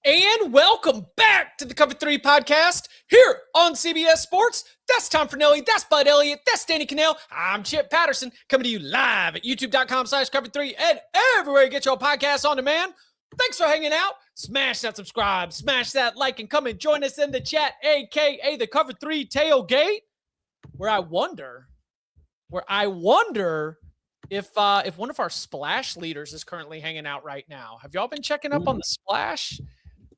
And welcome back to the Cover 3 podcast here on CBS Sports. That's Tom Fornelli. That's Bud Elliott. That's Danny Kanell. I'm Chip Patterson coming to you live at youtube.com/Cover3 and everywhere you get your podcasts on demand. Thanks for hanging out. Smash that subscribe, smash that like, and come and join us in the chat, a.k.a. the Cover 3 tailgate, where I wonder if one of our Splash leaders is currently hanging out right now. Have y'all been checking up on the Splash?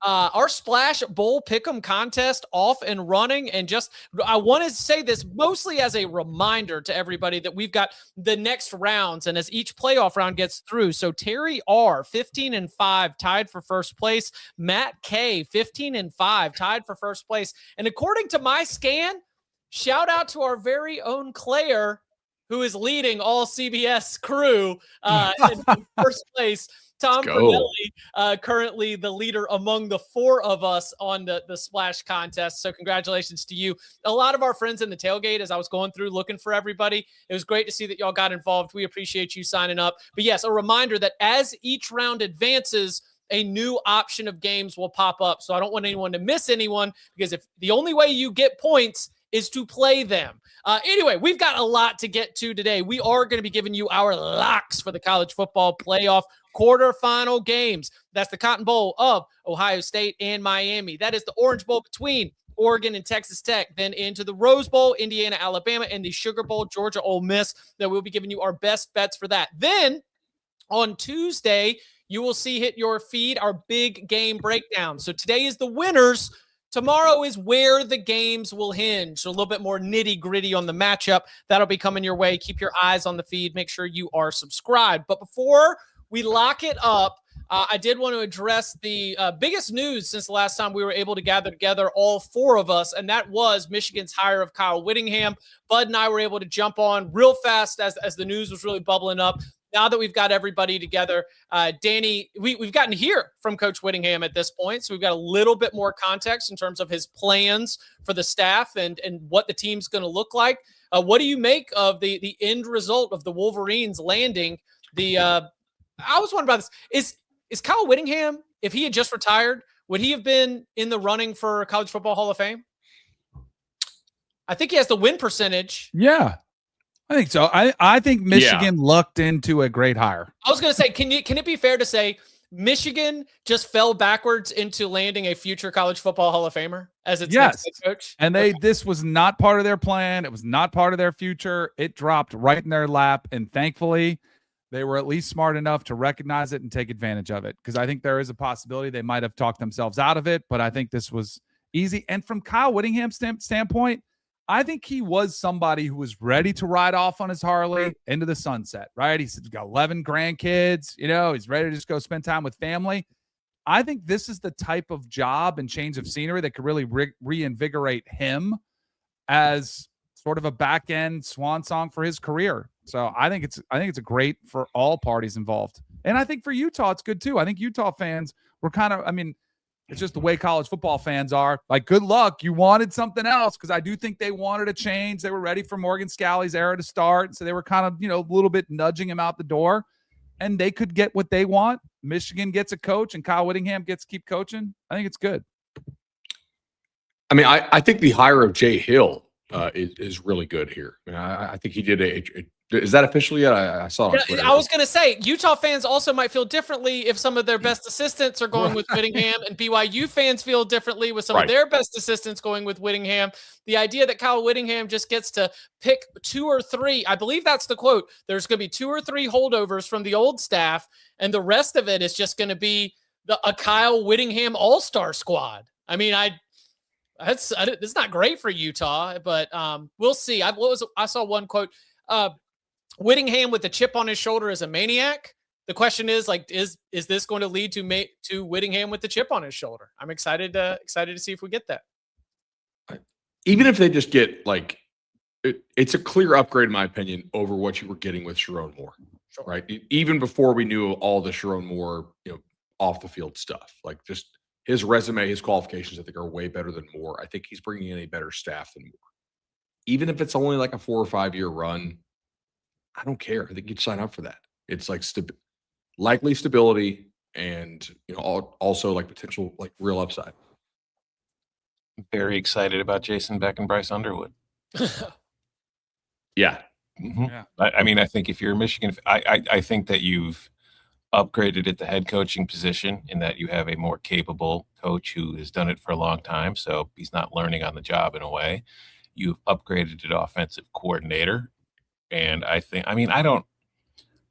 Our Splash Bowl Pick'em contest off and running. And I want to say this mostly as a reminder to everybody that we've got the next rounds. And as each playoff round gets through, so Terry R, 15-5, tied for first place. Matt K, 15-5, tied for first place. And according to my scan, shout out to our very own Claire, who is leading all CBS crew in first place. Tom Fornelli, currently the leader among the four of us on the Splash contest. So congratulations to you. A lot of our friends in the tailgate, as I was going through looking for everybody, it was great to see that y'all got involved. We appreciate you signing up. But yes, a reminder that as each round advances, a new option of games will pop up. So I don't want anyone to miss anyone, because if the only way you get points is to play them. Anyway, we've got a lot to get to today. We are going to be giving you our locks for the College Football Playoff Quarterfinal games. That's the Cotton Bowl of Ohio State and Miami. That is the Orange Bowl between Oregon and Texas Tech. Then into the Rose Bowl, Indiana, Alabama, and the Sugar Bowl, Georgia, Ole Miss. That we'll be giving you our best bets for that. Then on Tuesday, you will see hit your feed our big game breakdown. So today is the winners. Tomorrow is where the games will hinge. So a little bit more nitty-gritty on the matchup. That'll be coming your way. Keep your eyes on the feed. Make sure you are subscribed. But before we lock it up, I did want to address the biggest news since the last time we were able to gather together, all four of us, and that was Michigan's hire of Kyle Whittingham. Bud and I were able to jump on real fast as the news was really bubbling up. Now that we've got everybody together, Danny, we've gotten to hear from Coach Whittingham at this point, so we've got a little bit more context in terms of his plans for the staff and what the team's going to look like. What do you make of the end result of the Wolverines landing the I was wondering about this. Is Kyle Whittingham, if he had just retired, would he have been in the running for College Football Hall of Fame? I think he has the win percentage. Yeah. I think so. I think Michigan lucked into a great hire. I was going to say, can it be fair to say Michigan just fell backwards into landing a future College Football Hall of Famer as its next head coach? And this was not part of their plan. It was not part of their future. It dropped right in their lap, and thankfully they were at least smart enough to recognize it and take advantage of it, because I think there is a possibility they might have talked themselves out of it, but I think this was easy. And from Kyle Whittingham's standpoint, I think he was somebody who was ready to ride off on his Harley into the sunset, right? He's got 11 grandkids, he's ready to just go spend time with family. I think this is the type of job and change of scenery that could really reinvigorate him as sort of a back-end swan song for his career. So I think it's a great for all parties involved. And I think for Utah, it's good too. I think Utah fans were it's just the way college football fans are. Like, good luck. You wanted something else, because I do think they wanted a change. They were ready for Morgan Scalley's era to start. So they were kind of, a little bit nudging him out the door. And they could get what they want. Michigan gets a coach, and Kyle Whittingham gets to keep coaching. I think it's good. I think the hire of Jay Hill is really good here. I think he did is that official yet? I saw it on Twitter. I was going to say, Utah fans also might feel differently if some of their best assistants are going with Whittingham, and BYU fans feel differently with some of their best assistants going with Whittingham. The idea that Kyle Whittingham just gets to pick 2 or 3, I believe that's the quote. There's going to be 2 or 3 holdovers from the old staff, and the rest of it is just going to be a Kyle Whittingham all-star squad. It's not great for Utah, but we'll see. I saw one quote. Whittingham with the chip on his shoulder is a maniac. The question is, is this going to lead to Whittingham with the chip on his shoulder? I'm excited to see if we get that. Even if they just get it's a clear upgrade, in my opinion, over what you were getting with Sharon Moore, right? Even before we knew all the Sharon Moore, off the field stuff, just his resume, his qualifications, I think are way better than Moore. I think he's bringing in a better staff than Moore. Even if it's only a 4 or 5 year run, I don't care. I think you'd sign up for that. It's likely stability and also like potential like real upside. Very excited about Jason Beck and Bryce Underwood. Yeah. Mm-hmm. Yeah. I mean, I think if you're Michigan, I think that you've upgraded at the head coaching position in that you have a more capable coach who has done it for a long time. So he's not learning on the job in a way. You've upgraded at offensive coordinator. And I don't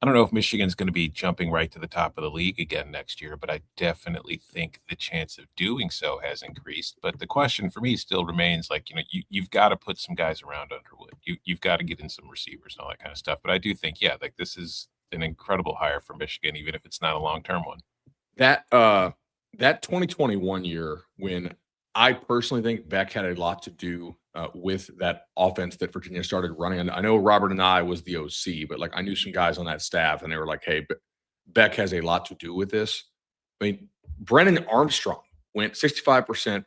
know if Michigan's going to be jumping right to the top of the league again next year, but I definitely think the chance of doing so has increased. But the question for me still remains, like, you've got to put some guys around Underwood. You've got to get in some receivers and all that kind of stuff. But I do think, yeah, like this is an incredible hire for Michigan, even if it's not a long-term one. That 2021 year, when I personally think Beck had a lot to do with that offense that Virginia started running. And I know Robert and I was the OC, but like I knew some guys on that staff, and they were like, "Hey, Beck has a lot to do with this." I mean, Brennan Armstrong went 65%,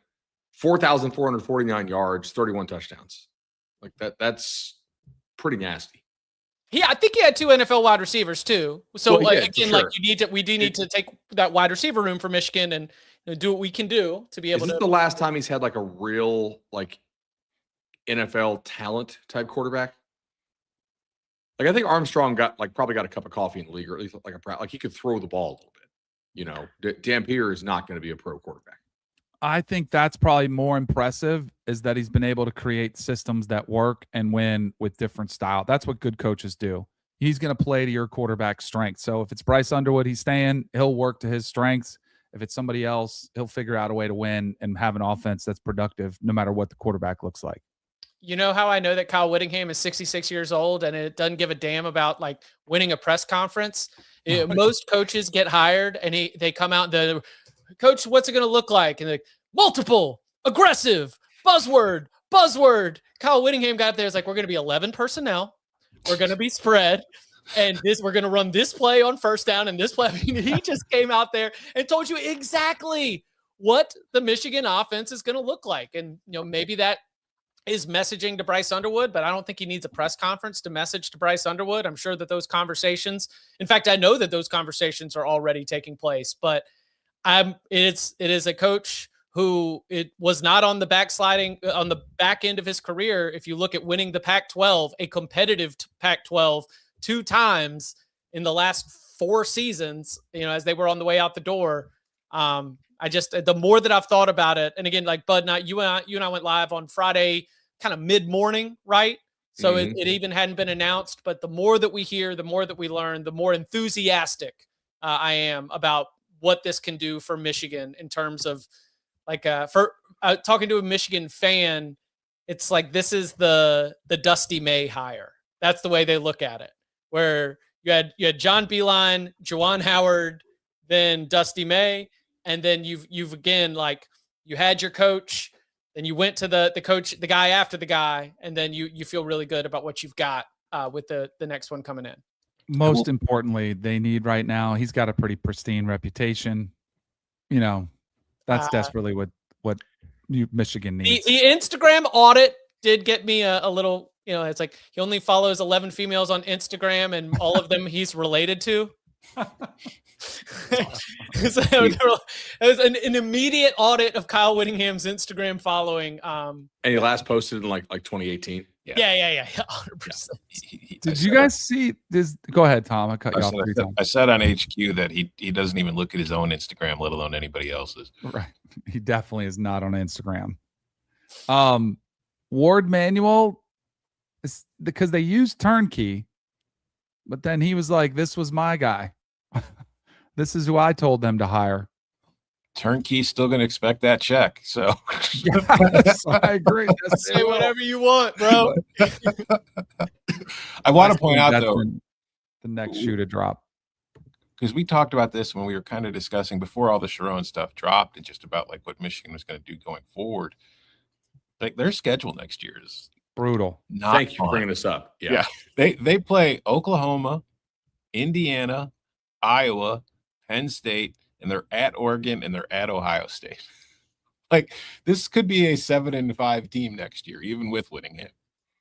4,449 yards, 31 touchdowns. Like that's pretty nasty. Yeah, I think he had 2 NFL wide receivers too. So again, sure. like we do need to take that wide receiver room for Michigan and do what we can do to be able to. Is this the last time he's had like a real like NFL talent type quarterback? Like I think Armstrong probably got a cup of coffee in the league, or at least like he could throw the ball a little bit. Dampier is not going to be a pro quarterback. I think that's probably more impressive is that he's been able to create systems that work and win with different style. That's what good coaches do. He's going to play to your quarterback's strengths. So if it's Bryce Underwood, he's staying, he'll work to his strengths. If it's somebody else, he'll figure out a way to win and have an offense that's productive no matter what the quarterback looks like. You know how I know that Kyle Whittingham is 66 years old and it doesn't give a damn about like winning a press conference? Most coaches get hired and they come out, the coach, what's it going to look like? And like, multiple, aggressive, buzzword. Kyle Whittingham got there. It's like, we're going to be 11 personnel. We're going to be spread. And we're going to run this play on first down and this play. I mean, he just came out there and told you exactly what the Michigan offense is going to look like. And, maybe that is messaging to Bryce Underwood, but I don't think he needs a press conference to message to Bryce Underwood. I'm sure that those conversations, in fact, I know that those conversations are already taking place, but it is a coach who it was not on the on the back end of his career. If you look at winning the Pac-12, a competitive Pac-12 2 times in the last 4 seasons, as they were on the way out the door. The more that I've thought about it, and again, like Bud, you and I went live on Friday, kind of mid-morning, right? So it even hadn't been announced, but the more that we hear, the more that we learn, the more enthusiastic I am about what this can do for Michigan in terms of like, for talking to a Michigan fan, it's like, this is the Dusty May hire. That's the way they look at it, where you had John Beilein, Juwan Howard, then Dusty May. And then you've again, like, you had your coach, then you went to the coach, the guy after the guy, and then you feel really good about what you've got with the next one coming in. Most importantly, they need right now, he's got a pretty pristine reputation. That's desperately what Michigan needs. The Instagram audit did get me a little, it's like he only follows 11 females on Instagram and all of them he's related to. It was an immediate audit of Kyle Whittingham's Instagram following. And he last posted in like 2018. Yeah, 100%. Did you guys see this? Go ahead, Tom. I cut you off 3 times. I said on HQ that he doesn't even look at his own Instagram, let alone anybody else's. Right. He definitely is not on Instagram. Ward Manuel is because they used Turnkey, but then he was like, "This was my guy. This is who I told them to hire." Turnkey's still going to expect that check. So yes, I agree. Say whatever you want, bro. I want to point out, though, the next shoe to drop. Because we talked about this when we were kind of discussing before all the Sharon stuff dropped and just about like what Michigan was going to do going forward. Like their schedule next year is brutal. Thank you for bringing this up. Yeah. They play Oklahoma, Indiana, Iowa, Penn State, and they're at Oregon and they're at Ohio State. Like this could be a 7-5 team next year, even with Whittingham.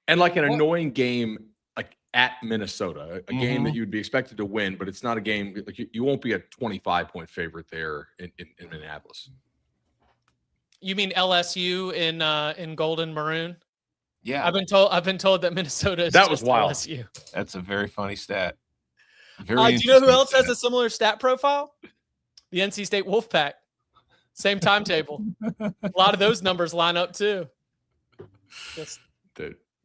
And like an annoying game, like at Minnesota, a game that you'd be expected to win, but it's not a game like you won't be a 25-point favorite there in Minneapolis. You mean LSU in gold and maroon? Yeah, I've been told that Minnesota is that was wild. LSU. That's a very funny stat. Do you know who else has a similar stat profile? The NC State Wolfpack. Same timetable. A lot of those numbers line up too. Just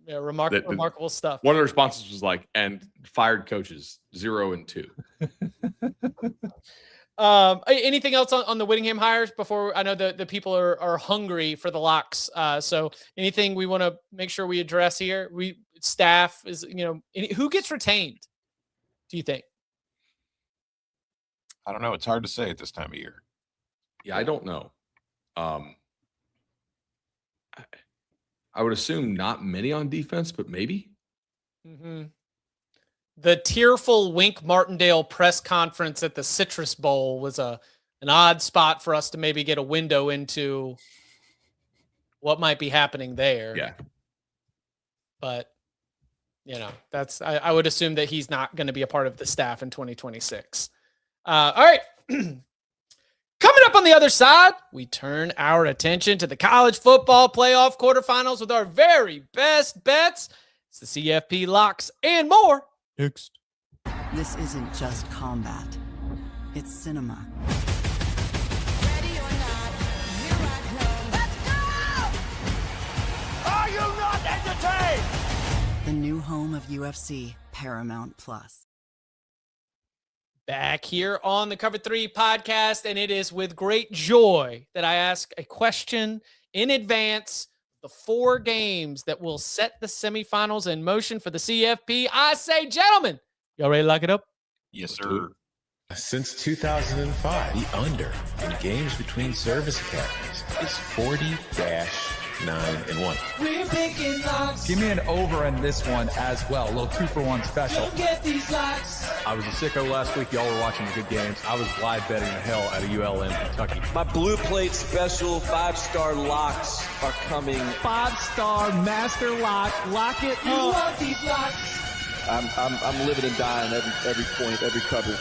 remarkable stuff. One of the responses was like, and fired coaches 0 and 2. Anything else on the Whittingham hires before? I know the people are hungry for the locks. So anything we want to make sure we address here? Staff is, who gets retained? Do you think? I don't know. It's hard to say at this time of year. Yeah, I don't know. I would assume not many on defense, but maybe. Mm-hmm. The tearful Wink Martindale press conference at the Citrus Bowl was an odd spot for us to maybe get a window into what might be happening there. Yeah. But, I would assume that he's not going to be a part of the staff in 2026. All right. Coming up on the other side, we turn our attention to the College Football Playoff Quarterfinals with our very best bets. It's the CFP locks and more. Next. This isn't just combat. It's cinema. Ready or not, here I come. Let's go! Are you not entertained? The new home of UFC, Paramount Plus. Back here on the Cover 3 podcast, and it is with great joy that I ask a question in advance. The 4 games that will set the semifinals in motion for the CFP. I say, gentlemen, y'all ready to lock it up? Yes, sir. Since 2005, the under in games between service academies is 40-9-1. We're picking locks. Give me an over in this one as well. A little 2-for-1 special. Don't get these locks. I was a sicko last week. Y'all were watching the good games. I was live betting the hell out of ULM Kentucky. My Blue Plate special 5-star locks are coming. 5-star master lock. Lock it You up. want these locks. I'm living and dying every point, every cover.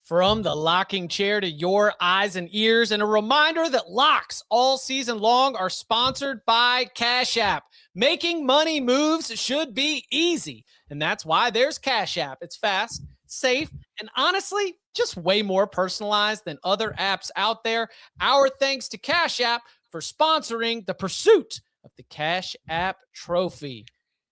From the locking chair to your eyes and ears, and a reminder that locks all season long are sponsored by Cash App. Making money moves should be easy, and that's why there's Cash App. It's fast, safe, and honestly, just way more personalized than other apps out there. Our thanks to Cash App for sponsoring the pursuit of the Cash App Trophy.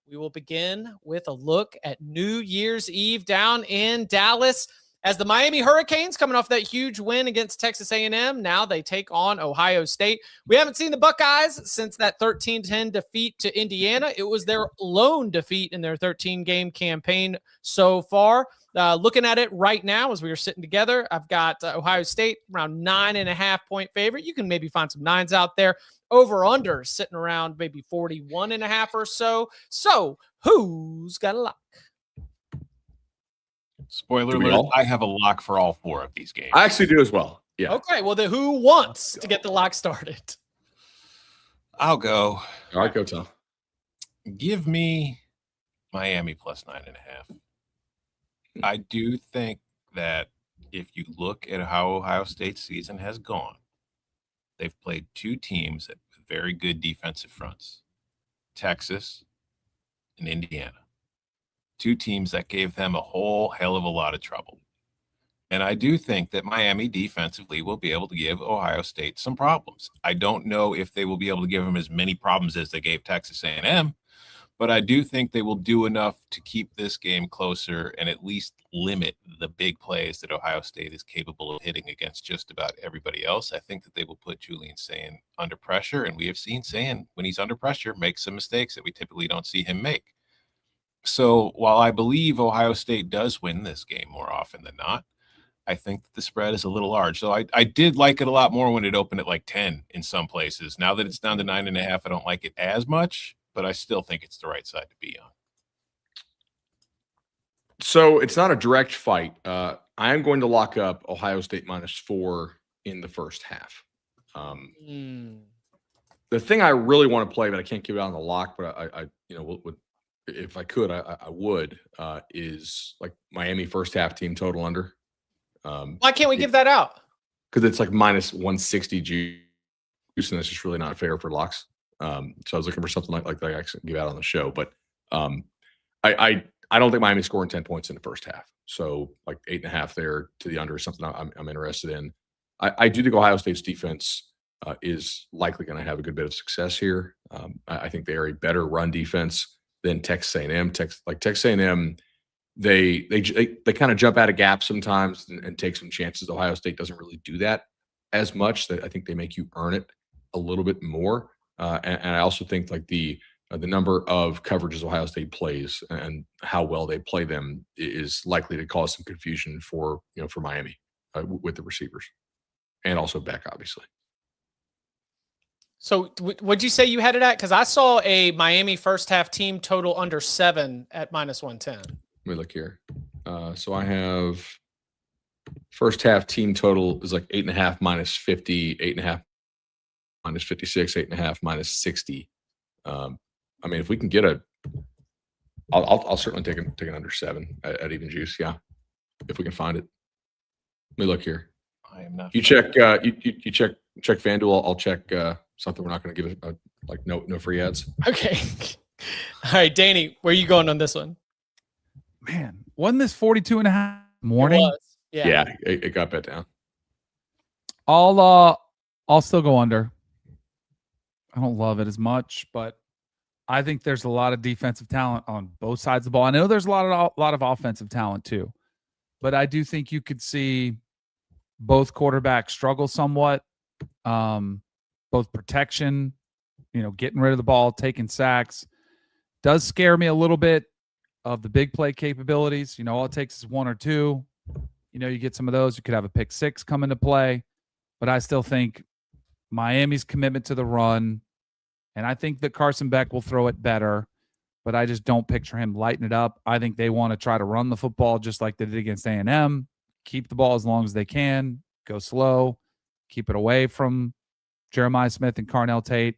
We will begin with a look at New Year's Eve down in Dallas. As the Miami Hurricanes, coming off that huge win against Texas A&M, now they take on Ohio State. We haven't seen the Buckeyes since that 13-10 defeat to Indiana. It was their lone defeat in their 13-game campaign so far. Looking at it right now as we were sitting together, I've got Ohio State around 9.5-point favorite. You can maybe find some 9s out there. Over-under sitting around maybe 41.5 or so. So who's got a lock? Spoiler alert, I have a lock for all 4 of these games. I actually do as well. Yeah. Okay, well, then who wants to get the lock started? I'll go. All right, go Tom. Give me Miami plus 9.5. I do think that if you look at how Ohio State's season has gone, they've played 2 teams with very good defensive fronts, Texas and Indiana. 2 teams that gave them a whole hell of a lot of trouble. And I do think that Miami defensively will be able to give Ohio State some problems. I don't know if they will be able to give them as many problems as they gave Texas A&M, but I do think they will do enough to keep this game closer and at least limit the big plays that Ohio State is capable of hitting against just about everybody else. I think that they will put Julian Sayin under pressure, and we have seen Sayin, when he's under pressure, make some mistakes that we typically don't see him make. So while I believe Ohio State does win this game more often than not, I think that the spread is a little large. So I did like it a lot more when it opened at like 10 in some places. Now that it's down to 9.5, I don't like it as much, but I still think it's the right side to be on. So it's not a direct fight. I am going to lock up Ohio State -4 in the first half. The thing I really want to play, but I can't give it on the lock, but I would if I could, I would, is like Miami first half team total under. Why can't we give that out? Because it's like minus 160 juice, and that's just really not fair for locks. So I was looking for something like that I can give out on the show. But I don't think Miami's scoring 10 points in the first half. So like 8.5 there to the under is something I'm interested in. I do think Ohio State's defense is likely going to have a good bit of success here. I think they are a better run defense than Texas A&M. Texas A&M, they kind of jump out of gaps sometimes and take some chances. Ohio State doesn't really do that as much. I think they make you earn it a little bit more. And I also think like the number of coverages Ohio State plays and how well they play them is likely to cause some confusion for Miami with the receivers and also Beck, obviously. So what'd you say you had it at? Because I saw a Miami first half team total under 7 at minus 110. Let me look here. So I have first half team total is like 8.5 minus 50, 8.5 minus 56, 8.5 minus 60. I mean, if we can get I'll certainly take an under 7 at even juice. Yeah, if we can find it. Let me look here. I am not. You check. You check FanDuel. I'll check something. We're not going to give it no free ads. Okay. All right, Danny, where are you going on this one? Man, wasn't this 42.5 morning? It was. Yeah, it got bet down. I'll still go under. I don't love it as much, but I think there's a lot of defensive talent on both sides of the ball. I know there's a lot of offensive talent too, but I do think you could see both quarterbacks struggle somewhat. Both protection, getting rid of the ball, taking sacks, does scare me a little bit of the big play capabilities. All it takes is 1 or 2. You get some of those. You could have a pick 6 come into play, but I still think Miami's commitment to the run, and I think that Carson Beck will throw it better, but I just don't picture him lighting it up. I think they want to try to run the football just like they did against A&M, keep the ball as long as they can, go slow, keep it away from Jeremiah Smith and Carnell Tate.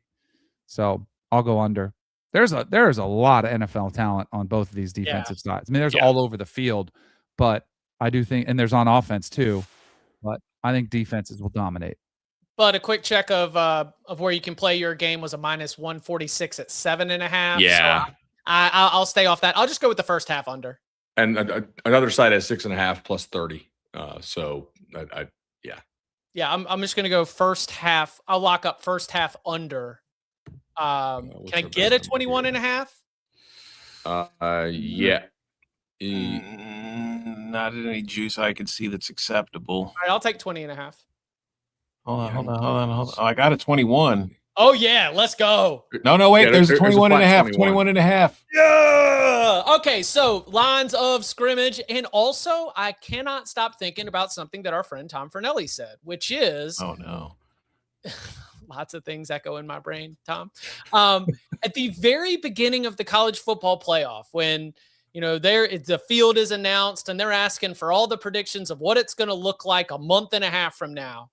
So I'll go under. There is a lot of NFL talent on both of these defensive sides. I mean, there's all over the field, but I do think, and there's on offense too, but I think defenses will dominate. But a quick check of where you can play your game was a minus 146 at 7.5. Yeah. So I'll stay off that. I'll just go with the first half under. And another side has 6.5 plus 30. So Yeah, I'm just going to go first half. I'll lock up first half under. Can I get a 21.5? Yeah. Not any juice I can see that's acceptable. All right, I'll take 20.5. Hold on. Oh, I got a 21. Oh, yeah, let's go. No, wait. There's a 21.5. 21.5. Yeah. Okay, so lines of scrimmage. And also, I cannot stop thinking about something that our friend Tom Fornelli said, which is... Oh, no. Lots of things echo in my brain, Tom. At the very beginning of the college football playoff, when the field is announced and they're asking for all the predictions of what it's going to look like a month and a half from now,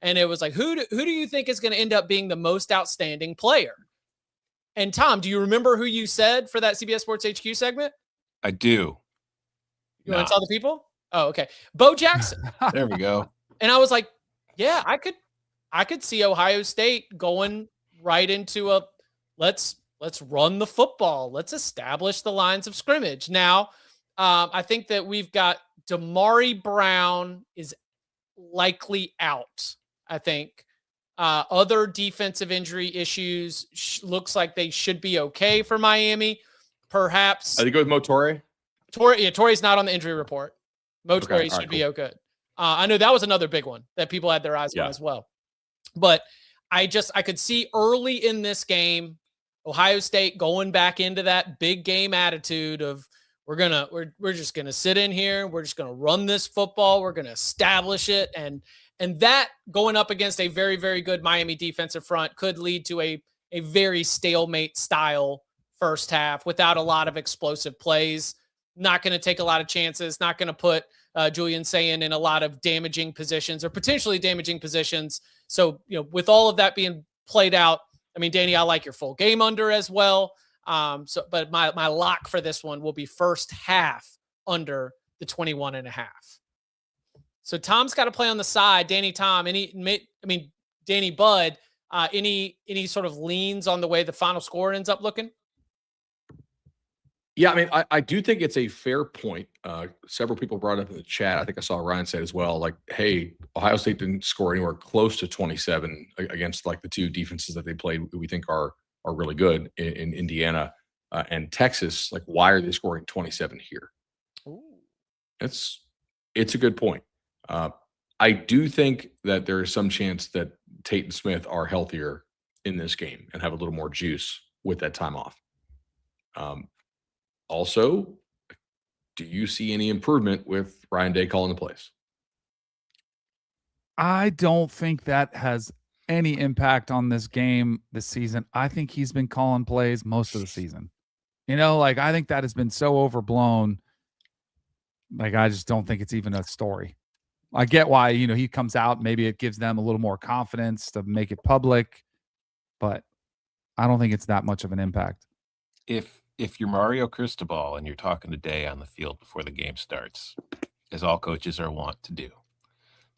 and it was like, who do you think is going to end up being the most outstanding player? And Tom, do you remember who you said for that CBS Sports HQ segment? I do. You want to tell the people? Oh, okay. Bo Jackson. There we go. And I was like, yeah, I could see Ohio State going right into a let's run the football. Let's establish the lines of scrimmage. Now, I think that we've got Damari Brown is likely out. I think other defensive injury issues looks like they should be okay for Miami. Perhaps. I think it was Mo Torre. Torre's not on the injury report. Mo Torre should be okay. I know that was another big one that people had their eyes on as well. But I could see early in this game, Ohio State going back into that big game attitude of we're just gonna sit in here, we're just gonna run this football, we're gonna establish it, and that going up against a very, very good Miami defensive front could lead to a very stalemate style first half without a lot of explosive plays. Not going to take a lot of chances. Not going to put Julian Sayin in a lot of damaging positions or potentially damaging positions. So, with all of that being played out, I mean, Danny, I like your full game under as well. But my lock for this one will be first half under the 21.5. So Tom's got to play on the side. Danny Bud, any sort of leans on the way the final score ends up looking? Yeah, I mean, I do think it's a fair point. Several people brought it up in the chat. I think I saw Ryan say as well, like, hey, Ohio State didn't score anywhere close to 27 against like the two defenses that they played we think are really good in Indiana and Texas. Like, why are they scoring 27 here? Ooh. It's a good point. I do think that there is some chance that Tate and Smith are healthier in this game and have a little more juice with that time off. Also, do you see any improvement with Ryan Day calling the plays? I don't think that has any impact on this game this season. I think he's been calling plays most of the season. Like, I think that has been so overblown. Like, I just don't think it's even a story. I get why, he comes out. Maybe it gives them a little more confidence to make it public, but I don't think it's that much of an impact. If you're Mario Cristobal and you're talking to Day on the field before the game starts, as all coaches are wont to do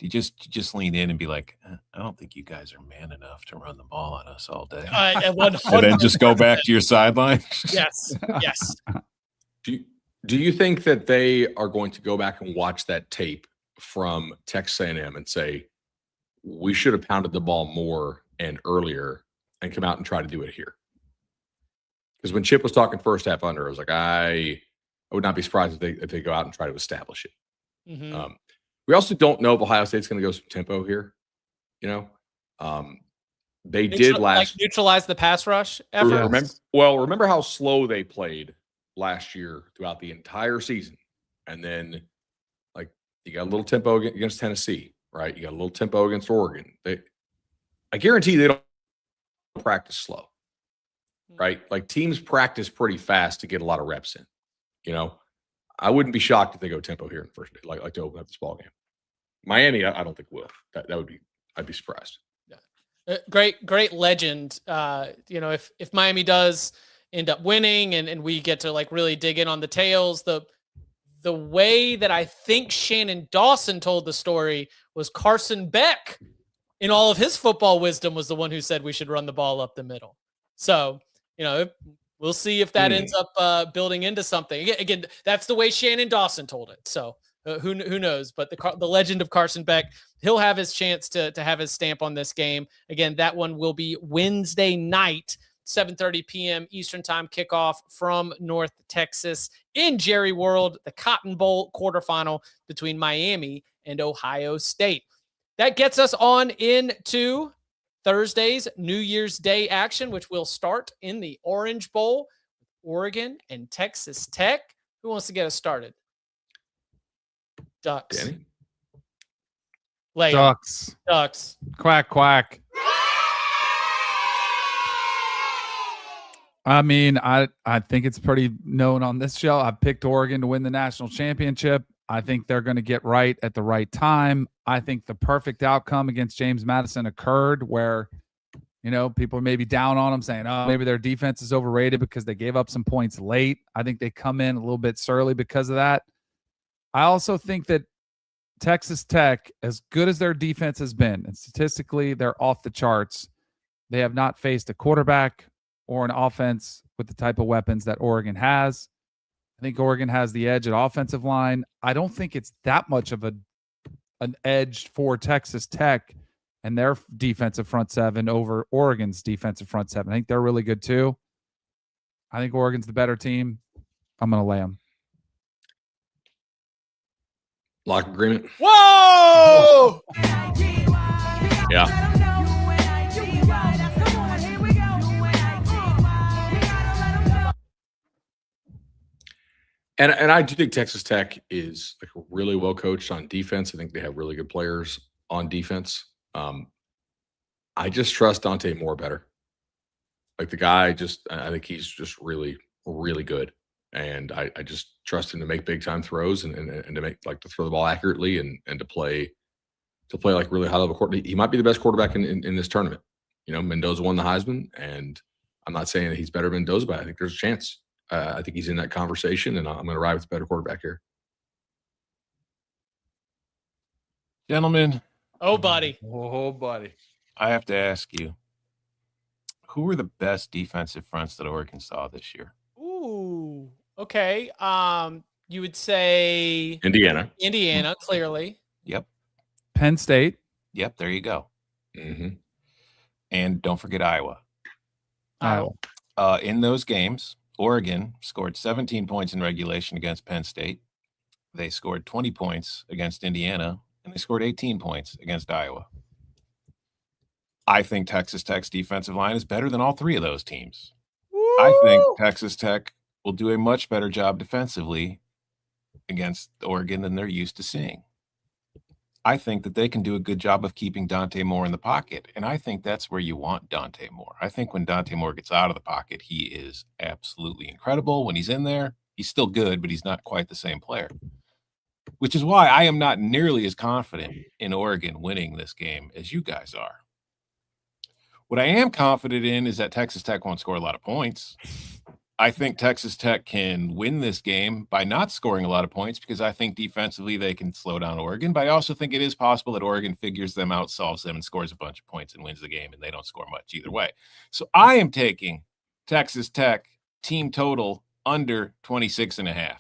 you just lean in and be like, I don't think you guys are man enough to run the ball on us all day, and then just go back to your sideline? Yes. Do you think that they are going to go back and watch that tape from Texas A&M and say, we should have pounded the ball more and earlier and come out and try to do it here? Because when Chip was talking first half under, I was like, I would not be surprised if they go out and try to establish it. Mm-hmm. We also don't know if Ohio State's going to go some tempo here. They did neutralize the pass rush effort. Remember how slow they played last year throughout the entire season, and then like you got a little tempo against Tennessee, right? You got a little tempo against Oregon. I guarantee they don't practice slow. Right? Like, teams practice pretty fast to get a lot of reps in. I wouldn't be shocked if they go tempo here in the first day, like to open up this ball game. Miami, I don't think will. That would be, I'd be surprised. Yeah. Great legend. If Miami does end up winning and we get to like really dig in on the tails, the way that I think Shannon Dawson told the story was Carson Beck, in all of his football wisdom, was the one who said we should run the ball up the middle. So, we'll see if that ends up building into something. Again, that's the way Shannon Dawson told it. So who knows? But the legend of Carson Beck, he'll have his chance to have his stamp on this game. Again, that one will be Wednesday night, 7:30 p.m. Eastern Time kickoff from North Texas in Jerry World, the Cotton Bowl quarterfinal between Miami and Ohio State. That gets us on into Thursday's New Year's Day action, which will start in the Orange Bowl, Oregon and Texas Tech. Who wants to get us started? Ducks. Danny? Ducks. Quack, quack. I mean, I think it's pretty known on this show. I picked Oregon to win the national championship. I think they're going to get right at the right time. I think the perfect outcome against James Madison occurred where, people may be down on them saying, oh, maybe their defense is overrated because they gave up some points late. I think they come in a little bit surly because of that. I also think that Texas Tech, as good as their defense has been, and statistically they're off the charts, they have not faced a quarterback or an offense with the type of weapons that Oregon has. I think Oregon has the edge at offensive line. I don't think it's that much of an edge for Texas Tech and their defensive front seven over Oregon's defensive front seven. I think they're really good too. I think Oregon's the better team. I'm going to lay them. Lock agreement. Whoa! Yeah. And I do think Texas Tech is like really well coached on defense. I think they have really good players on defense. I just trust Dante Moore better. Like the guy, I think he's just really, really good. And I just trust him to make big time throws and to make to throw the ball accurately and to play like really high level court. He might be the best quarterback in this tournament. Mendoza won the Heisman, and I'm not saying that he's better than Mendoza, but I think there's a chance. I think he's in that conversation, and I'm going to ride with the better quarterback here. Gentlemen. Oh, buddy. Oh, buddy. I have to ask you, who were the best defensive fronts that Oregon saw this year? Ooh, okay. You would say Indiana, clearly. Yep. Penn State. Yep, there you go. Mm-hmm. And don't forget Iowa. Iowa. In those games, Oregon scored 17 points in regulation against Penn State. They scored 20 points against Indiana, and they scored 18 points against Iowa. I think Texas Tech's defensive line is better than all three of those teams. Woo! I think Texas Tech will do a much better job defensively against Oregon than they're used to seeing. I think that they can do a good job of keeping Dante Moore in the pocket, and I think that's where you want Dante Moore. I think when Dante Moore gets out of the pocket, he is absolutely incredible. When he's in there, he's still good, but he's not quite the same player, which is why I am not nearly as confident in Oregon winning this game as you guys are. What I am confident in is that Texas Tech won't score a lot of points. I think Texas Tech can win this game by not scoring a lot of points because I think defensively they can slow down Oregon, but I also think it is possible that Oregon figures them out, solves them, and scores a bunch of points and wins the game, and they don't score much either way. So I am taking Texas Tech team total under 26.5.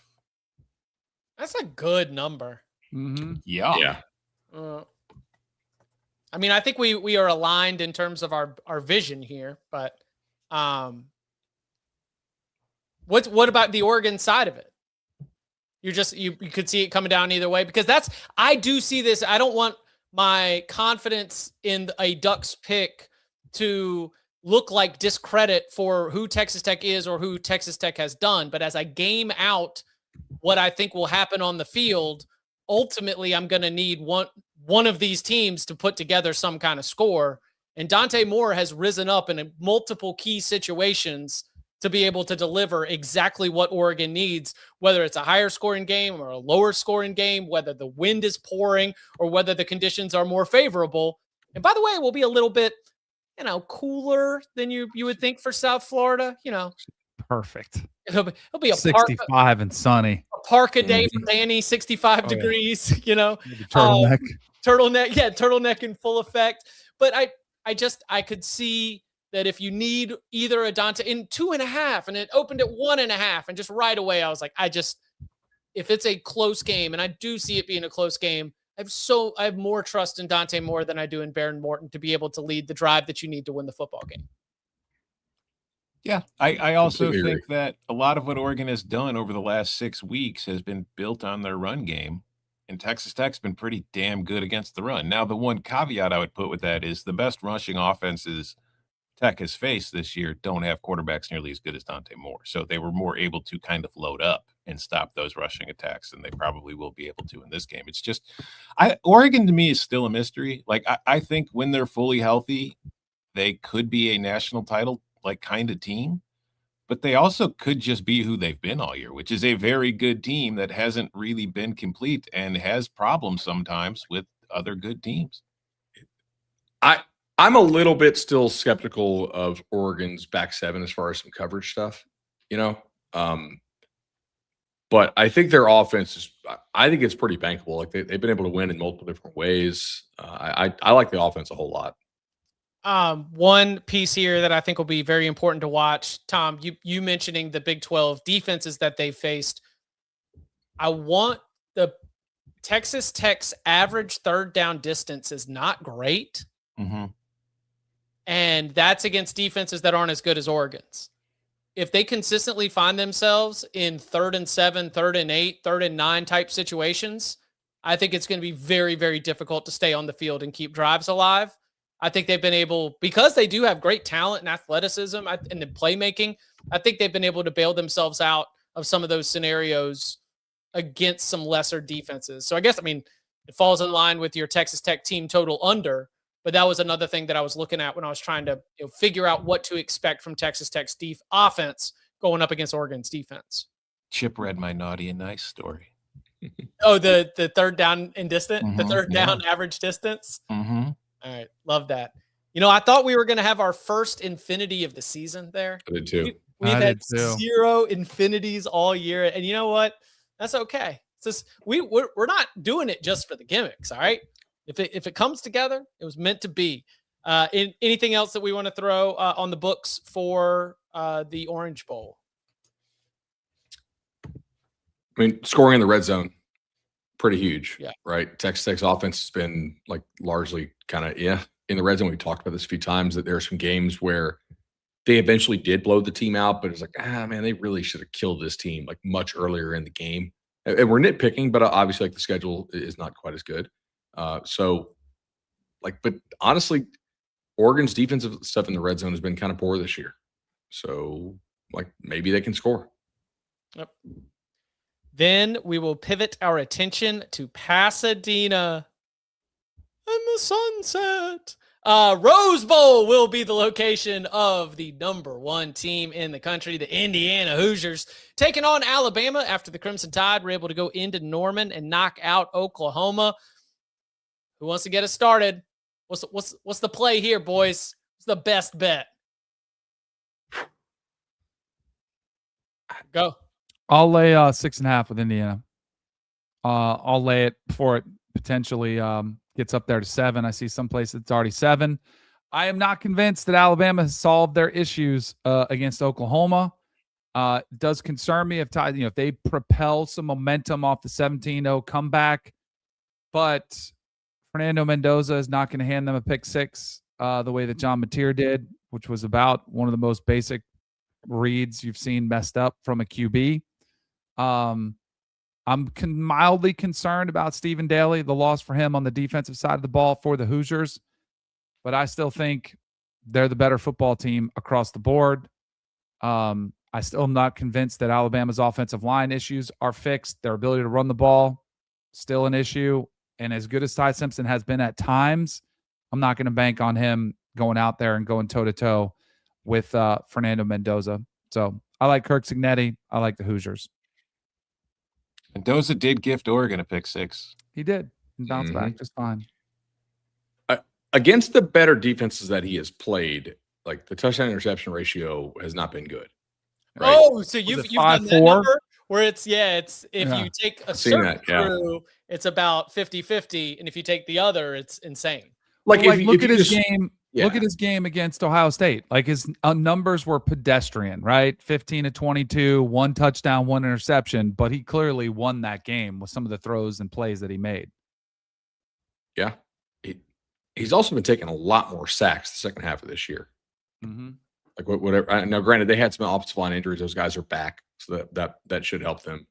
That's a good number. Mm-hmm. Yeah. I mean, I think we are aligned in terms of our vision here, but what about the Oregon side of it? You could see it coming down either way, because I do see this. I don't want my confidence in a Ducks pick to look like discredit for who Texas Tech is or who Texas Tech has done. But as I game out what I think will happen on the field, ultimately I'm going to need one of these teams to put together some kind of score. And Dante Moore has risen up in multiple key situations to be able to deliver exactly what Oregon needs, whether it's a higher scoring game or a lower scoring game, whether the wind is pouring or whether the conditions are more favorable. And by the way, it will be a little bit, cooler than you would think for South Florida. Perfect. It'll be a 65 and sunny. A park a day for Danny, 65 degrees, Turtleneck. Turtleneck in full effect. But I could see that if you need either a Dante in 2.5 and it opened at 1.5, and just right away I was like, if it's a close game, and I do see it being a close game, I have more trust in Dante Moore than I do in Baron Morton to be able to lead the drive that you need to win the football game. Yeah, I also think that a lot of what Oregon has done over the last 6 weeks has been built on their run game, and Texas Tech's been pretty damn good against the run. Now, the one caveat I would put with that is the best rushing offenses Tech has faced this year don't have quarterbacks nearly as good as Dante Moore. So they were more able to kind of load up and stop those rushing attacks than they probably will be able to in this game. It's just, Oregon to me is still a mystery. Like, I think when they're fully healthy, they could be a national title kind of team, but they also could just be who they've been all year, which is a very good team that hasn't really been complete and has problems sometimes with other good teams. I'm a little bit still skeptical of Oregon's back seven as far as some coverage stuff, but I think their offense I think it's pretty bankable. Like they've been able to win in multiple different ways. I like the offense a whole lot. One piece here that I think will be very important to watch, Tom, you mentioning the Big 12 defenses that they faced. I want the Texas Tech's average third down distance is not great. Mm-hmm. And that's against defenses that aren't as good as Oregon's. If they consistently find themselves in 3rd and 7, 3rd and 8, 3rd and 9 type situations, I think it's going to be very, very difficult to stay on the field and keep drives alive. I think they've been able, because they do have great talent and athleticism and the playmaking, I think they've been able to bail themselves out of some of those scenarios against some lesser defenses. So I guess, it falls in line with your Texas Tech team total under, but that was another thing that I was looking at when I was trying to figure out what to expect from Texas Tech's offense going up against Oregon's defense. Chip read my naughty and nice story. Oh, the third down and distance, Mm-hmm, the third down average distance. Mm-hmm. All right. Love that. I thought we were going to have our first infinity of the season there. I did too. We've I had did too. 0 infinities all year. And you know what? That's okay. It's just, we're not doing it just for the gimmicks. All right. If it comes together, it was meant to be. Anything else that we want to throw on the books for the Orange Bowl? I mean, scoring in the red zone, pretty huge. Yeah. Right. Texas Tech's offense has been like largely kind of, in the red zone. We talked about this a few times that there are some games where they eventually did blow the team out, but it's like, man, they really should have killed this team like much earlier in the game. And we're nitpicking, but obviously like the schedule is not quite as good. But honestly, Oregon's defensive stuff in the red zone has been kind of poor this year. So like maybe they can score. Yep. Then we will pivot our attention to Pasadena and the sunset. Rose Bowl will be the location of the #1 team in the country, the Indiana Hoosiers, taking on Alabama after the Crimson Tide were able to go into Norman and knock out Oklahoma. Who wants to get us started? What's the play here, boys? What's the best bet? Go. I'll lay 6.5 with Indiana. I'll lay it before it potentially gets up there to 7. I see some places it's already 7. I am not convinced that Alabama has solved their issues against Oklahoma. It does concern me if they propel some momentum off the 17-0 comeback, but Fernando Mendoza is not going to hand them a pick 6 the way that John Mateer did, which was about one of the most basic reads you've seen messed up from a QB. I'm mildly concerned about Stephen Daly, the loss for him on the defensive side of the ball for the Hoosiers, but I still think they're the better football team across the board. I still am not convinced that Alabama's offensive line issues are fixed. Their ability to run the ball, still an issue. And as good as Ty Simpson has been at times, I'm not going to bank on him going out there and going toe-to-toe with Fernando Mendoza. So I like Kirk Cignetti. I like the Hoosiers. Mendoza did gift Oregon a pick 6. He did. He bounced back just fine. Against the better defenses that he has played, like the touchdown interception ratio has not been good. Right? Oh, so you've done that number where it's if you take a certain crew, it's about 50-50, and if you take the other, it's insane. Look at his game. Yeah. Look at his game against Ohio State. Like his numbers were pedestrian, right? 15-22, 1 touchdown, 1 interception, but he clearly won that game with some of the throws and plays that he made. Yeah. He's also been taking a lot more sacks the second half of this year. Mm-hmm. Like whatever. Now, granted, they had some offensive line injuries. Those guys are back, so that should help them.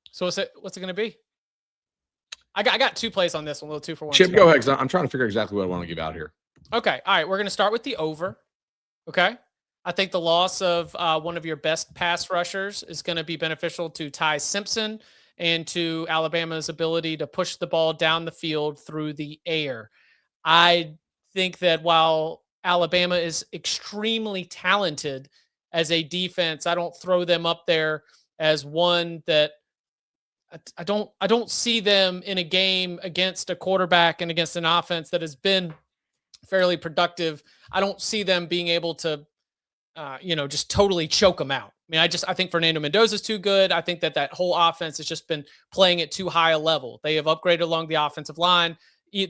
So what's it going to be? I got 2 plays on this one, a little 2 for 1. Chip, go ahead. I'm trying to figure exactly what I want to give out here. Okay. All right. We're going to start with the over. Okay. I think the loss of one of your best pass rushers is going to be beneficial to Ty Simpson and to Alabama's ability to push the ball down the field through the air. I think that while Alabama is extremely talented as a defense, I don't throw them up there as one that I don't see them in a game against a quarterback and against an offense that has been fairly productive. I don't see them being able to, just totally choke them out. I mean, I think Fernando Mendoza is too good. I think that whole offense has just been playing at too high a level. They have upgraded along the offensive line.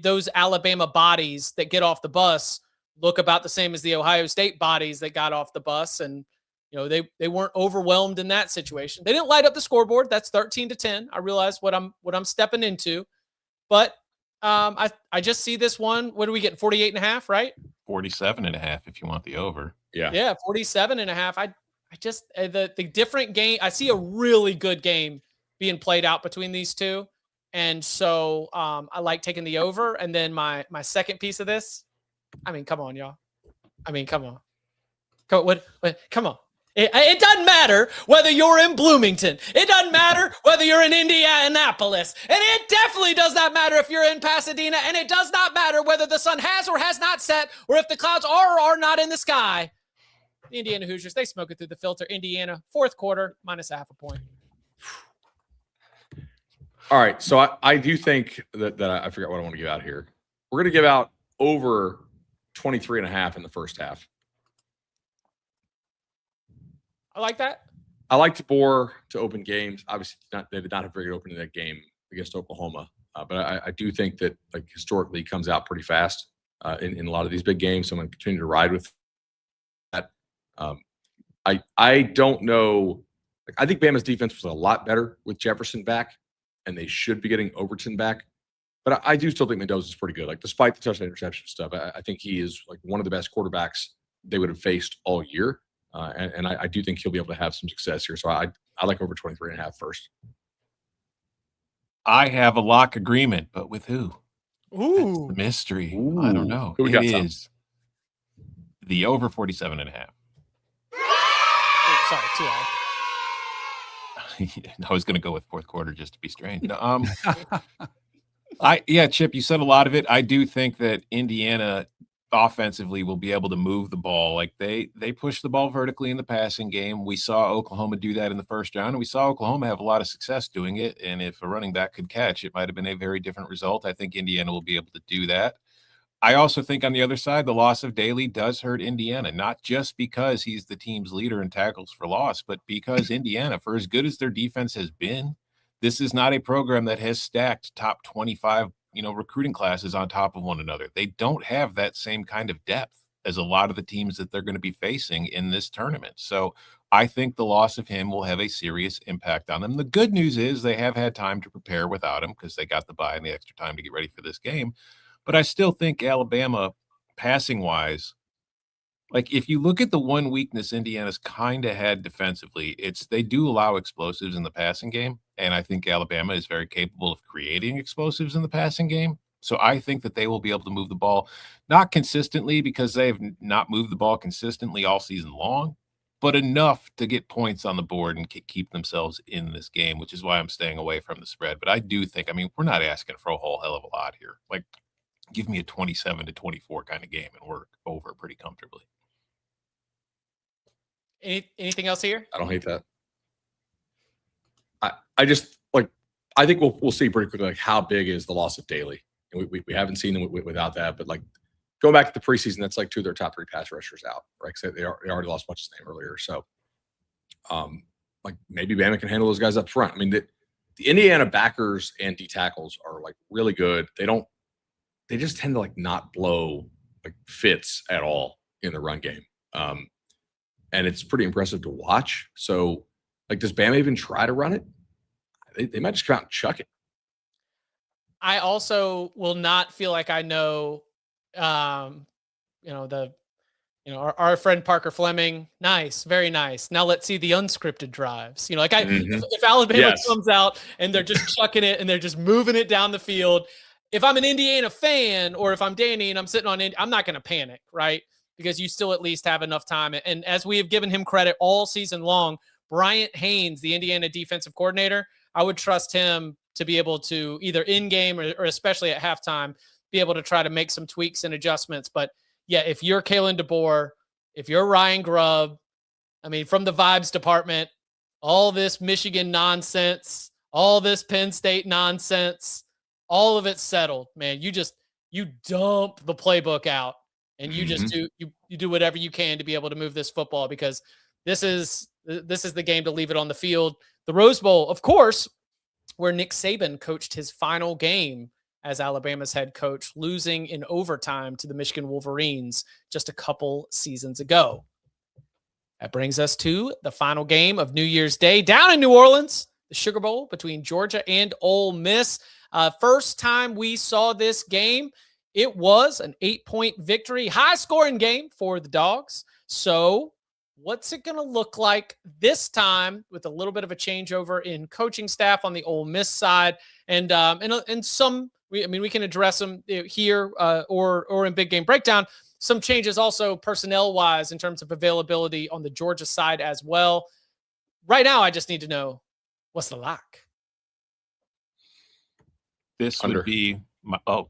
Those Alabama bodies that get off the bus look about the same as the Ohio State bodies that got off the bus. And, they weren't overwhelmed in that situation. They didn't light up the scoreboard. That's 13-10. I realize what I'm stepping into, but I just see this one. What are we getting? 48.5, right? 47.5 if you want the over. Yeah. 47.5. I just the different game. I see a really good game being played out between these two, and so I like taking the over. And then my second piece of this. I mean, come on, y'all. Come on. Come on. It doesn't matter whether you're in Bloomington. It doesn't matter whether you're in Indianapolis. And it definitely does not matter if you're in Pasadena. And it does not matter whether the sun has or has not set or if the clouds are or are not in the sky. The Indiana Hoosiers, they smoke it through the filter. Indiana, fourth quarter, -0.5 point. All right. So I do think that I forgot what I want to give out here. We're going to give out over 23.5 in the first half. I like that. I like DeBoer to open games. Obviously, they did not have a very good opening that game against Oklahoma. But I do think that, like, historically, he comes out pretty fast in a lot of these big games. So I'm going to continue to ride with that. I don't know. Like, I think Bama's defense was a lot better with Jefferson back, and they should be getting Overton back. But I do still think Mendoza is pretty good. Like, despite the touchdown interception stuff, I think he is like one of the best quarterbacks they would have faced all year. And I do think he'll be able to have some success here. So I like over 23.5 first. I have a lock agreement, but with who? Ooh. That's the mystery. Ooh. I don't know. Who we got, Tom? is the over 47.5. Oh, sorry, too loud. I was going to go with fourth quarter just to be strange. No, Chip, you said a lot of it. I do think that Indiana offensively will be able to move the ball. Like, they push the ball vertically in the passing game. We saw Oklahoma do that in the first round, and we saw Oklahoma have a lot of success doing it. And if a running back could catch, it might have been a very different result. I think Indiana will be able to do that. I also think on the other side, the loss of Daly does hurt Indiana, not just because he's the team's leader in tackles for loss, but because Indiana, for as good as their defense has been, this is not a program that has stacked top 25, recruiting classes on top of one another. They don't have that same kind of depth as a lot of the teams that they're going to be facing in this tournament. So I think the loss of him will have a serious impact on them. The good news is they have had time to prepare without him because they got the bye and the extra time to get ready for this game. But I still think Alabama, passing-wise, like, if you look at the one weakness Indiana's kind of had defensively, it's they do allow explosives in the passing game, and I think Alabama is very capable of creating explosives in the passing game. So I think that they will be able to move the ball, not consistently because they have not moved the ball consistently all season long, but enough to get points on the board and keep themselves in this game, which is why I'm staying away from the spread. But I do think, we're not asking for a whole hell of a lot here. Like, give me a 27-24 kind of game and we're over pretty comfortably. Anything else here? I don't hate that. I just, like, I think we'll see pretty quickly, like, how big is the loss of Daly. We haven't seen them without that, but, like, going back to the preseason, that's like two of their top three pass rushers out, right? Because they already lost much of his name earlier. So, like, maybe Bama can handle those guys up front. The Indiana backers and D tackles are, like, really good. They just tend to, like, not blow, like, fits at all in the run game. And it's pretty impressive to watch. So, like, does Bama even try to run it? They might just come out and chuck it. I also will not feel like I know, our friend Parker Fleming. Nice, very nice. Now let's see the unscripted drives. If Alabama comes out and they're just chucking it and they're just moving it down the field, if I'm an Indiana fan or if I'm Danny and I'm sitting on I'm not going to panic, right? Because you still at least have enough time. And as we have given him credit all season long, Bryant Haynes, the Indiana defensive coordinator, I would trust him to be able to either in-game or especially at halftime, be able to try to make some tweaks and adjustments. But, yeah, if you're Kalen DeBoer, if you're Ryan Grubb, from the vibes department, all this Michigan nonsense, all this Penn State nonsense, all of it settled, man. You dump the playbook out. And you just do whatever you can to be able to move this football because this is the game to leave it on the field. The Rose Bowl, of course, where Nick Saban coached his final game as Alabama's head coach, losing in overtime to the Michigan Wolverines just a couple seasons ago. That brings us to the final game of New Year's Day down in New Orleans, the Sugar Bowl between Georgia and Ole Miss. First time we saw this game, it was an 8-point victory, high-scoring game for the Dogs. So what's it going to look like this time with a little bit of a changeover in coaching staff on the Ole Miss side? And some, we can address them here or in Big Game Breakdown. Some changes also personnel-wise in terms of availability on the Georgia side as well. Right now, I just need to know, what's the lock? This would be my under.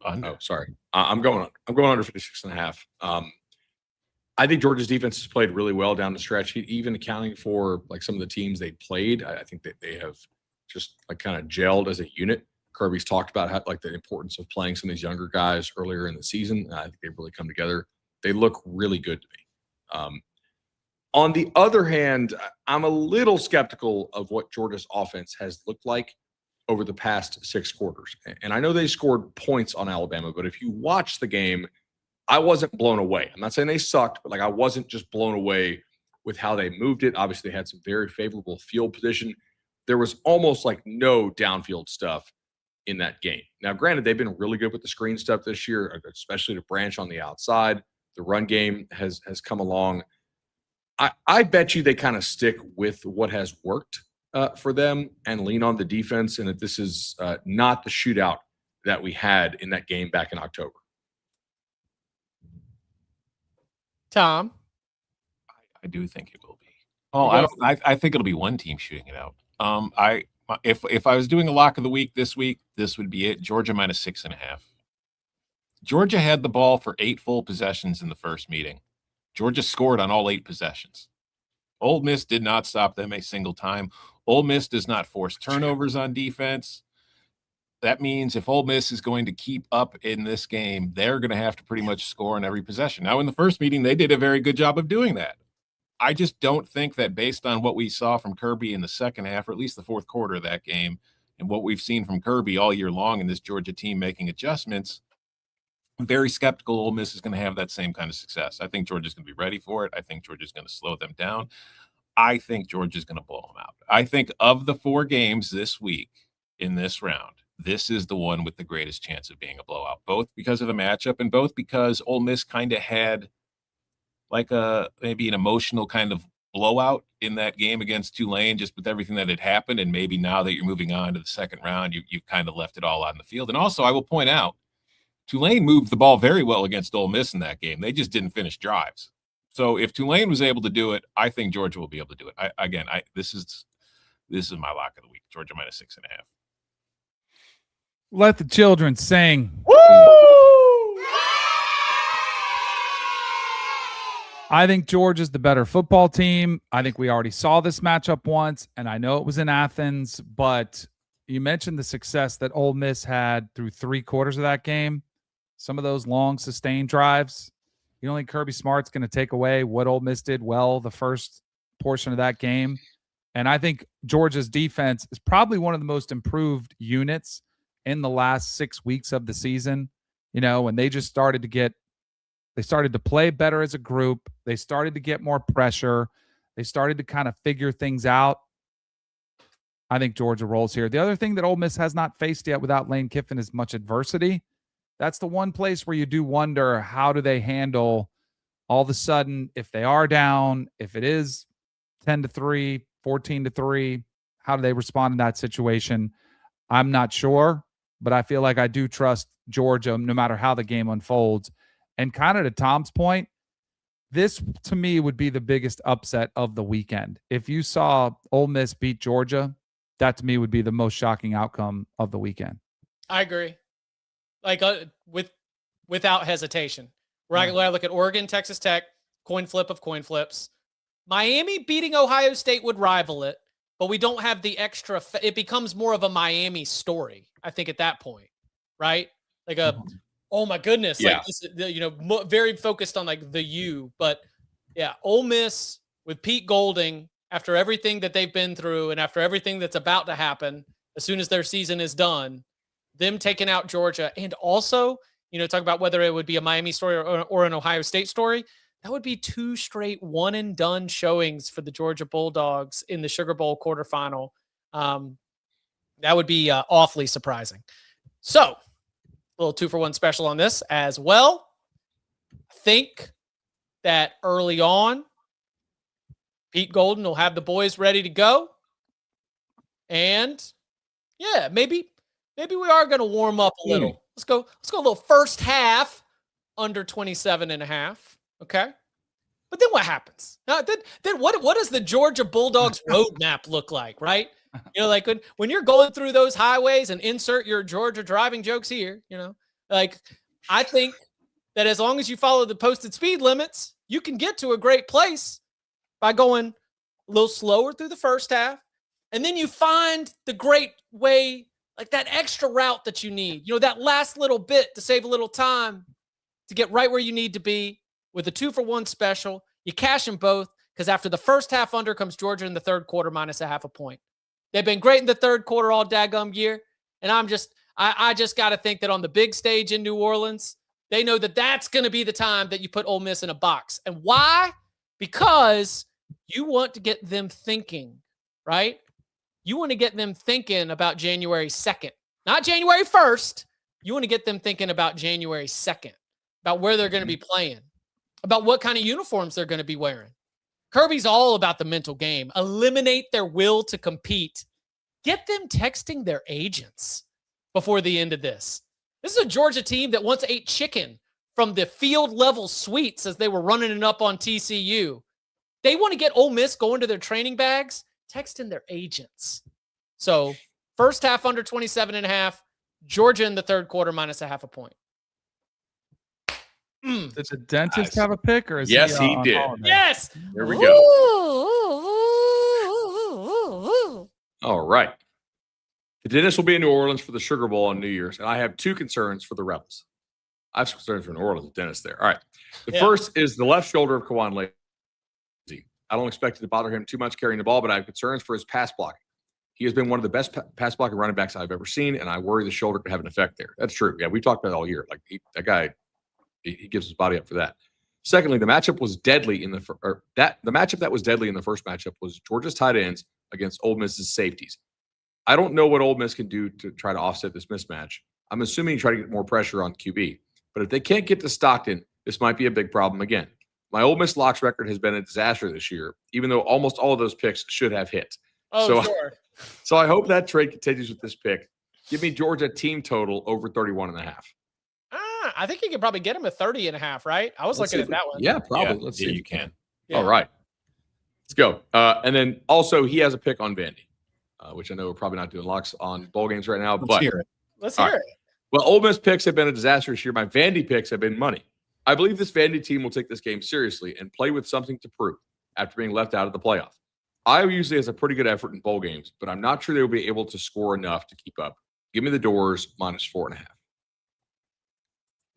Oh, sorry. I'm going under 56.5. I think Georgia's defense has played really well down the stretch, even accounting for, like, some of the teams they played. I think that they have just, like, kind of gelled as a unit. Kirby's talked about how, like, the importance of playing some of these younger guys earlier in the season. I think they've really come together. They look really good to me. On the other hand, I'm a little skeptical of what Georgia's offense has looked like over the past 6 quarters. And I know they scored points on Alabama, but if you watch the game, I wasn't blown away. I'm not saying they sucked, but like, I wasn't just blown away with how they moved it. Obviously, they had some very favorable field position. There was almost like no downfield stuff in that game. Now, granted, they've been really good with the screen stuff this year, especially to branch on the outside. The run game has come along. I bet you they kind of stick with what has worked for them and lean on the defense, and that this is not the shootout that we had in that game back in October. Tom? I do think it will be. Oh, I think it'll be one team shooting it out. If I was doing a lock of the week this week, this would be it. Georgia minus 6.5. Georgia had the ball for 8 full possessions in the first meeting. Georgia scored on all 8 possessions. Ole Miss did not stop them a single time. Ole Miss does not force turnovers on defense. That means if Ole Miss is going to keep up in this game, they're going to have to pretty much score on every possession. Now, in the first meeting, they did a very good job of doing that. I just don't think that based on what we saw from Kirby in the second half, or at least the fourth quarter of that game, and what we've seen from Kirby all year long in this Georgia team making adjustments, I'm very skeptical Ole Miss is going to have that same kind of success. I think Georgia's going to be ready for it. I think Georgia's going to slow them down. I think Georgia's going to blow them out. I think of the 4 games this week in this round, this is the one with the greatest chance of being a blowout, both because of the matchup and both because Ole Miss kind of had like maybe an emotional kind of blowout in that game against Tulane, just with everything that had happened. And maybe now that you're moving on to the second round, you've kind of left it all out in the field. And also, I will point out, Tulane moved the ball very well against Ole Miss in that game. They just didn't finish drives. So if Tulane was able to do it, I think Georgia will be able to do it. This is my lock of the week. Georgia minus 6.5. Let the children sing. Woo! I think Georgia's the better football team. I think we already saw this matchup once, and I know it was in Athens, but you mentioned the success that Ole Miss had through 3 quarters of that game. Some of those long, sustained drives. You don't think Kirby Smart's going to take away what Ole Miss did well the first portion of that game? And I think Georgia's defense is probably one of the most improved units in the last 6 weeks of the season. You know, when they just started to play better as a group. They started to get more pressure. They started to kind of figure things out. I think Georgia rolls here. The other thing that Ole Miss has not faced yet without Lane Kiffin is much adversity. That's the one place where you do wonder, how do they handle all of a sudden if they are down, if it is 10-3, 14-3, how do they respond in that situation? I'm not sure, but I feel like I do trust Georgia no matter how the game unfolds. And kind of to Tom's point, this to me would be the biggest upset of the weekend. If you saw Ole Miss beat Georgia, that to me would be the most shocking outcome of the weekend. I agree. Like without hesitation. When I look at Oregon, Texas Tech, coin flip of coin flips. Miami beating Ohio State would rival it, but we don't have the extra. It becomes more of a Miami story, I think, at that point, right? Like oh my goodness, yeah. Like this, very focused on like the U. But yeah, Ole Miss with Pete Golding, after everything that they've been through and after everything that's about to happen, as soon as their season is done, them taking out Georgia, and also, talk about whether it would be a Miami story or an Ohio State story. That would be 2 straight one-and-done showings for the Georgia Bulldogs in the Sugar Bowl quarterfinal. That would be awfully surprising. So, a little 2-for-1 special on this as well. I think that early on, Pete Golden will have the boys ready to go. And, yeah, maybe we are going to warm up a little. Let's go a little first half under 27.5. Okay. But then what happens? Then what does the Georgia Bulldogs roadmap look like, right? Like when you're going through those highways, and insert your Georgia driving jokes here, like I think that as long as you follow the posted speed limits, you can get to a great place by going a little slower through the first half. And then you find the great way, like that extra route that you need, that last little bit to save a little time to get right where you need to be with a 2-for-1 special. You cash them both because after the first half under comes Georgia in the third quarter minus a half a point. They've been great in the third quarter all daggum year. And I just got to think that on the big stage in New Orleans, they know that that's going to be the time that you put Ole Miss in a box. And why? Because you want to get them thinking, right? You want to get them thinking about January 2nd, not January 1st. You want to get them thinking about January 2nd, about where they're going to be playing, about what kind of uniforms they're going to be wearing. Kirby's all about the mental game. Eliminate their will to compete. Get them texting their agents before the end of this. This is a Georgia team that once ate chicken from the field level suites as they were running it up on TCU. They want to get Ole Miss going to their training bags, texting their agents. So first half under 27.5, Georgia in the third quarter minus a half a point. Did the dentist have a pick, or is yes, he did. holiday? Yes. There we go. All right. The dentist will be in New Orleans for the Sugar Bowl on New Year's, and I have two concerns for the Rebels. I have some concerns for New Orleans, the dentist there. All right. The first is the left shoulder of Kawan Lazy. I don't expect it to bother him too much carrying the ball, but I have concerns for his pass blocking. He has been one of the best pass blocking running backs I've ever seen, and I worry the shoulder could have an effect there. That's true. Yeah, we talked about it all year. Like that guy, he gives his body up for that. Secondly, the matchup was deadly the matchup that was deadly in the first matchup was Georgia's tight ends against Ole Miss's safeties. I don't know what Ole Miss can do to try to offset this mismatch. I'm assuming you try to get more pressure on QB. But if they can't get to Stockton, this might be a big problem again. My Ole Miss locks record has been a disaster this year, even though almost all of those picks should have hit. Sure. So I hope that trade continues with this pick. Give me Georgia team total over 31.5. I think you can probably get him at 30.5, right? I was looking at that one. Yeah, probably. Yeah, Let's see. You can. Yeah. All right. Let's go. And then also he has a pick on Vandy, which I know we're probably not doing locks on bowl games right now. Let's hear it. Let's hear it. Well, Ole Miss picks have been a disaster this year. My Vandy picks have been money. I believe this Vandy team will take this game seriously and play with something to prove after being left out of the playoff. Iowa usually has a pretty good effort in bowl games, but I'm not sure they will be able to score enough to keep up. Give me the Doors minus 4.5.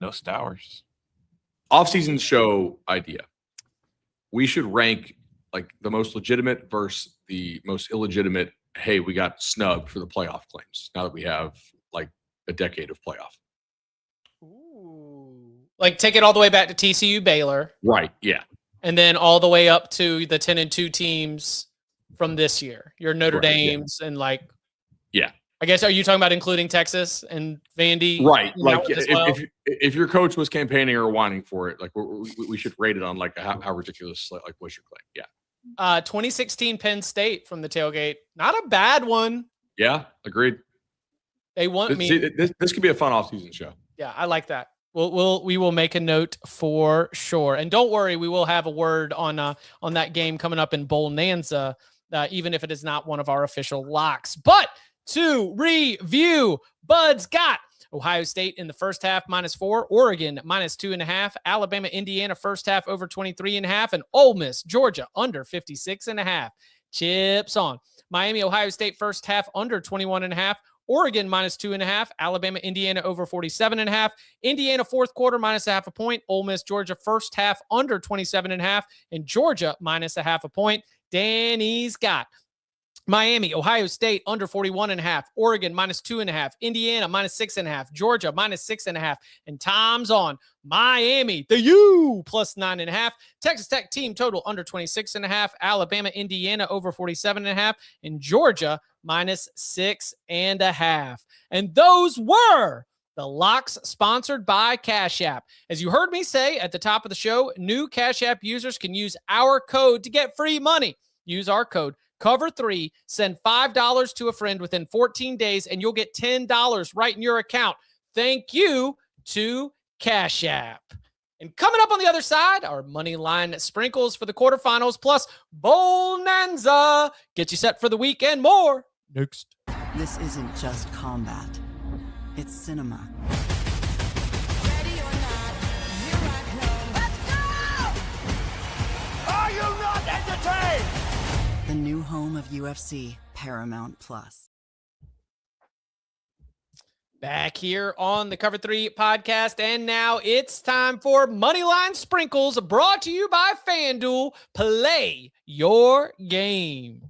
No Stowers. Off-season show idea. We should rank like the most legitimate versus the most illegitimate. Hey, we got snubbed for the playoff claims now that we have like a decade of playoff. Ooh. Like take it all the way back to TCU Baylor. Right. Yeah. And then all the way up to the 10-2 teams from this year. Your Notre Dames and like. Yeah. I guess, are you talking about including Texas and Vandy? Right. Like if your coach was campaigning or whining for it, like we should rate it on like how ridiculous, like what's your claim? Yeah. 2016 Penn State from the tailgate. Not a bad one. Yeah. Agreed. They want me. This could be a fun off-season show. Yeah. I like that. We will make a note for sure. And don't worry, we will have a word on that game coming up in Bowlnanza, even if it is not one of our official locks. But to review, Bud's got Ohio State in the first half -4, Oregon -2.5, Alabama, Indiana first half over 23.5, and Ole Miss, Georgia under 56.5. Chips on Miami, Ohio State first half under 21.5, Oregon -2.5, Alabama, Indiana over 47.5, Indiana fourth quarter -0.5 point, Ole Miss, Georgia first half under 27.5, and Georgia -0.5 point. Danny's got Miami, Ohio State under 41.5, Oregon -2.5, Indiana -6.5, Georgia -6.5, and Tom's on Miami, the U +9.5, Texas Tech team total under 26.5, Alabama, Indiana over 47.5, and Georgia -6.5. And those were the locks sponsored by Cash App. As you heard me say at the top of the show, new Cash App users can use our code to get free money. Use our code Cover3, send $5 to a friend within 14 days, and you'll get $10 right in your account. Thank you to Cash App. And coming up on the other side, our Moneyline Sprinkles for the quarterfinals, plus Bowlnanza. Get you set for the weekend. More next. This isn't just combat. It's cinema. Ready or not, here I come. Let's go! Are you not entertained? The new home of UFC, Paramount Plus. Back here on the Cover 3 podcast, and now it's time for Moneyline Sprinkles, brought to you by FanDuel. Play your game.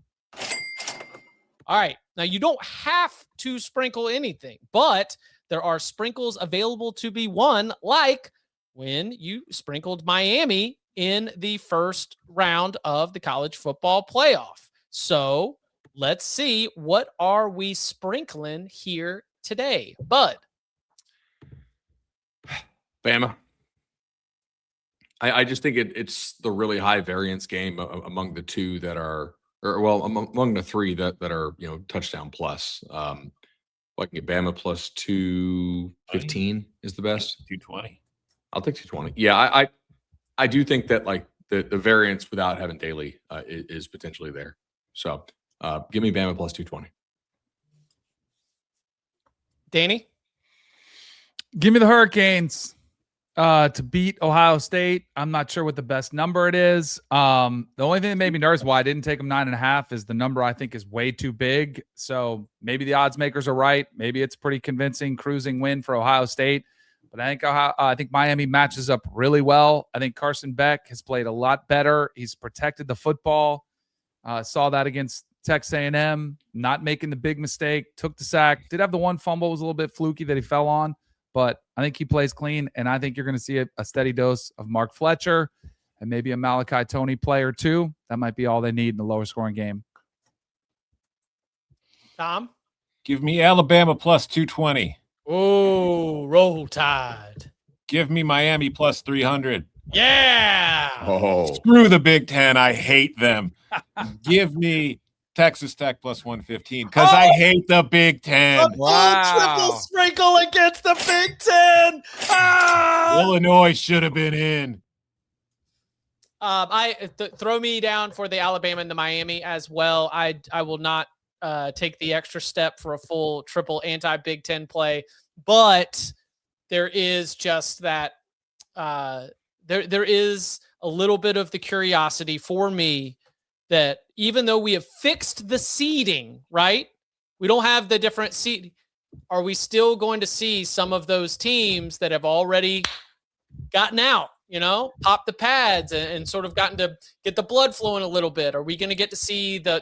All right, now you don't have to sprinkle anything, but there are sprinkles available to be won, like when you sprinkled Miami in the first round of the college football playoff. So let's see, what are we sprinkling here today, Bud? Bama. I just think it's the really high variance game among the two that are, among the three that are, touchdown plus. I can get Bama plus 215 is the best. 220. I'll take 220. Yeah, I do think that like the variance without having Daly is potentially there. So give me Bama plus 220. Danny? Give me the Hurricanes to beat Ohio State. I'm not sure what the best number it is. The only thing that made me nervous why I didn't take them 9.5 is the number I think is way too big. So maybe the odds makers are right. Maybe it's pretty convincing cruising win for Ohio State. But I think Miami matches up really well. I think Carson Beck has played a lot better. He's protected the football. Saw that against Texas A&M, not making the big mistake, took the sack, did have the one fumble, was a little bit fluky that he fell on, but I think he plays clean, and I think you're going to see a steady dose of Mark Fletcher and maybe a Malachi Toney play or two. That might be all they need in the lower scoring game. Tom? Give me Alabama plus 220. Oh, roll tide. Give me Miami plus 300. Yeah. Oh, Screw the Big Ten. I hate them. Give me Texas Tech plus 115 because I hate the Big Ten. Triple sprinkle against the Big Ten. Illinois should have been in. Throw me down for the Alabama and the Miami as well. I will not take the extra step for a full triple anti-Big Ten play, but there is just that there is a little bit of the curiosity for me that even though we have fixed the seeding, right? We don't have the different seed. Are we still going to see some of those teams that have already gotten out, popped the pads and sort of gotten to get the blood flowing a little bit? Are we going to get to see the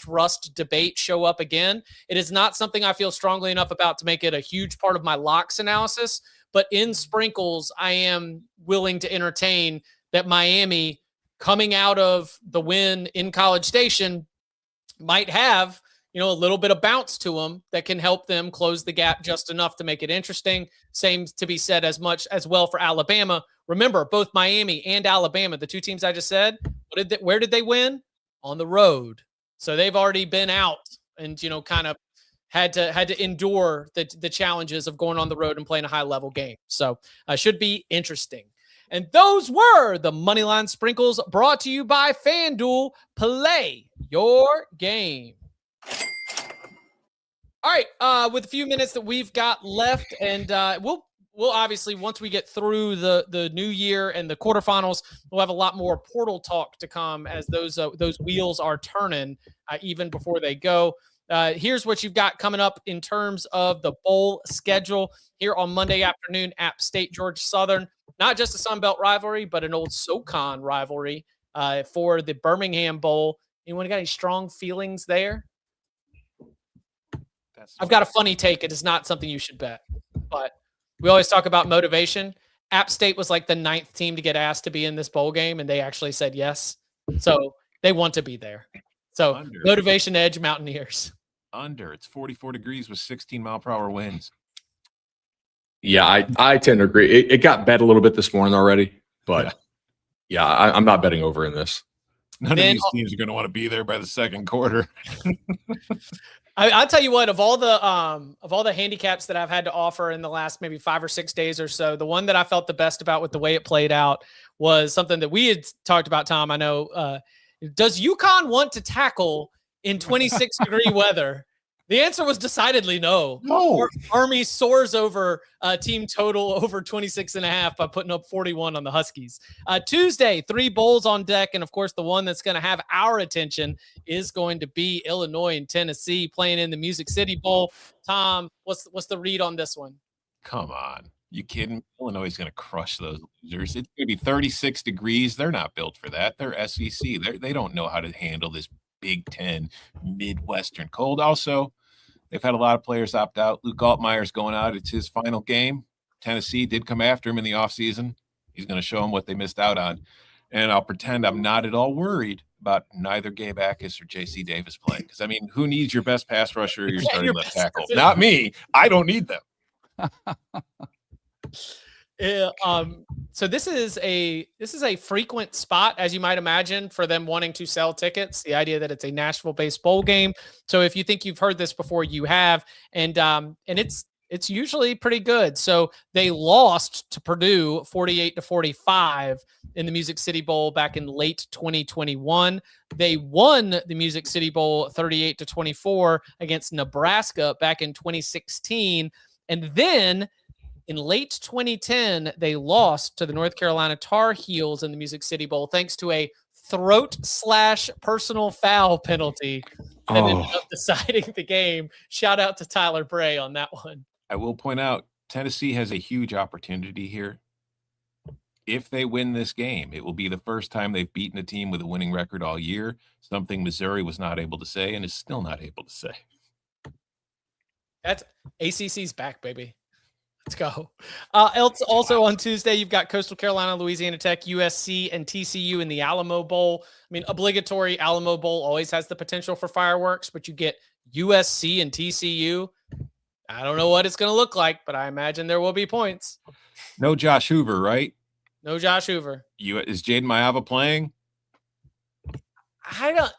rust debate show up again? It is not something I feel strongly enough about to make it a huge part of my locks analysis, but in sprinkles, I am willing to entertain that Miami, coming out of the win in College Station, might have, a little bit of bounce to them that can help them close the gap just enough to make it interesting. Same to be said as much as well for Alabama. Remember, both Miami and Alabama, the two teams I just said, where did they win? On the road. So they've already been out and, kind of had to endure the challenges of going on the road and playing a high-level game. So should be interesting. And those were the Moneyline Sprinkles, brought to you by FanDuel. Play your game. All right, with a few minutes that we've got left, and we'll obviously, once we get through the new year and the quarterfinals, we'll have a lot more portal talk to come as those wheels are turning even before they go. Here's what you've got coming up in terms of the bowl schedule here on Monday afternoon. App State, Georgia Southern. Not just a Sun Belt rivalry, but an old SoCon rivalry for the Birmingham Bowl. Anyone got any strong feelings there? I've got a funny take. It is not something you should bet, but we always talk about motivation. App State was like the 9th team to get asked to be in this bowl game, and they actually said yes. So they want to be there. So motivation edge Mountaineers. It's 44 degrees with 16-mile-per-hour winds. Yeah, I tend to agree. It got bet a little bit this morning already, but yeah, I'm not betting over in this. None of these teams are going to want to be there by the second quarter. I'll tell you what, of all the handicaps that I've had to offer in the last maybe 5 or 6 days or so, the one that I felt the best about with the way it played out was something that we had talked about, Tom. I know. Does UConn want to tackle in 26-degree weather? The answer was decidedly no. No. Army soars over team total over 26.5 by putting up 41 on the Huskies. Tuesday, 3 bowls on deck. And of course, the one that's going to have our attention is going to be Illinois and Tennessee playing in the Music City Bowl. Tom, what's the read on this one? Come on. You kidding? Illinois is going to crush those losers. It's going to be 36 degrees. They're not built for that. They're SEC. They don't know how to handle this Big Ten Midwestern cold. Also, they've had a lot of players opt out. Luke Altmaier's going out. It's his final game. Tennessee did come after him in the offseason. He's going to show them what they missed out on. And I'll pretend I'm not at all worried about neither Gabe Akis or J.C. Davis playing. Because, I mean, who needs your best pass rusher or your starting left tackle? Not me. I don't need them. So this is a frequent spot, as you might imagine, for them wanting to sell tickets. The idea that it's a Nashville-based bowl game. So if you think you've heard this before, you have, and it's usually pretty good. So they lost to Purdue 48-45 in the Music City Bowl back in late 2021. They won the Music City Bowl 38-24 against Nebraska back in 2016, and then in late 2010, they lost to the North Carolina Tar Heels in the Music City Bowl thanks to a throat/personal foul penalty that ended up deciding the game. Shout out to Tyler Bray on that one. I will point out, Tennessee has a huge opportunity here. If they win this game, it will be the first time they've beaten a team with a winning record all year, something Missouri was not able to say and is still not able to say. That's ACC's back, baby. Let's go. Also on Tuesday, you've got Coastal Carolina, Louisiana Tech, USC, and TCU in the Alamo Bowl. I mean, obligatory Alamo Bowl always has the potential for fireworks, but you get USC and TCU. I don't know what it's going to look like, but I imagine there will be points. No Josh Hoover, right? No Josh Hoover. Is Jaden Maiava playing? I don't.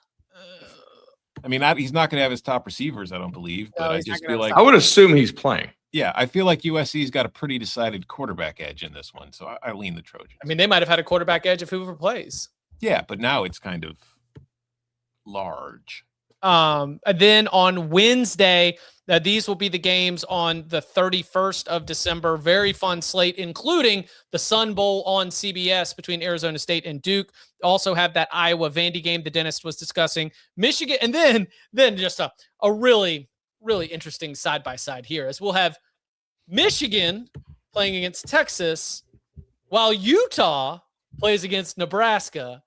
I mean, he's not going to have his top receivers, I don't believe. But I just feel like I would assume he's playing. Yeah, I feel like USC's got a pretty decided quarterback edge in this one, so I lean the Trojans. I mean, they might have had a quarterback edge if Hoover plays. Yeah, but now it's kind of large. And then on Wednesday, these will be the games on the 31st of December. Very fun slate, including the Sun Bowl on CBS between Arizona State and Duke. Also have that Iowa-Vandy game the dentist was discussing. Michigan, and then just a really interesting side-by-side here, as we'll have Michigan playing against Texas while Utah plays against Nebraska,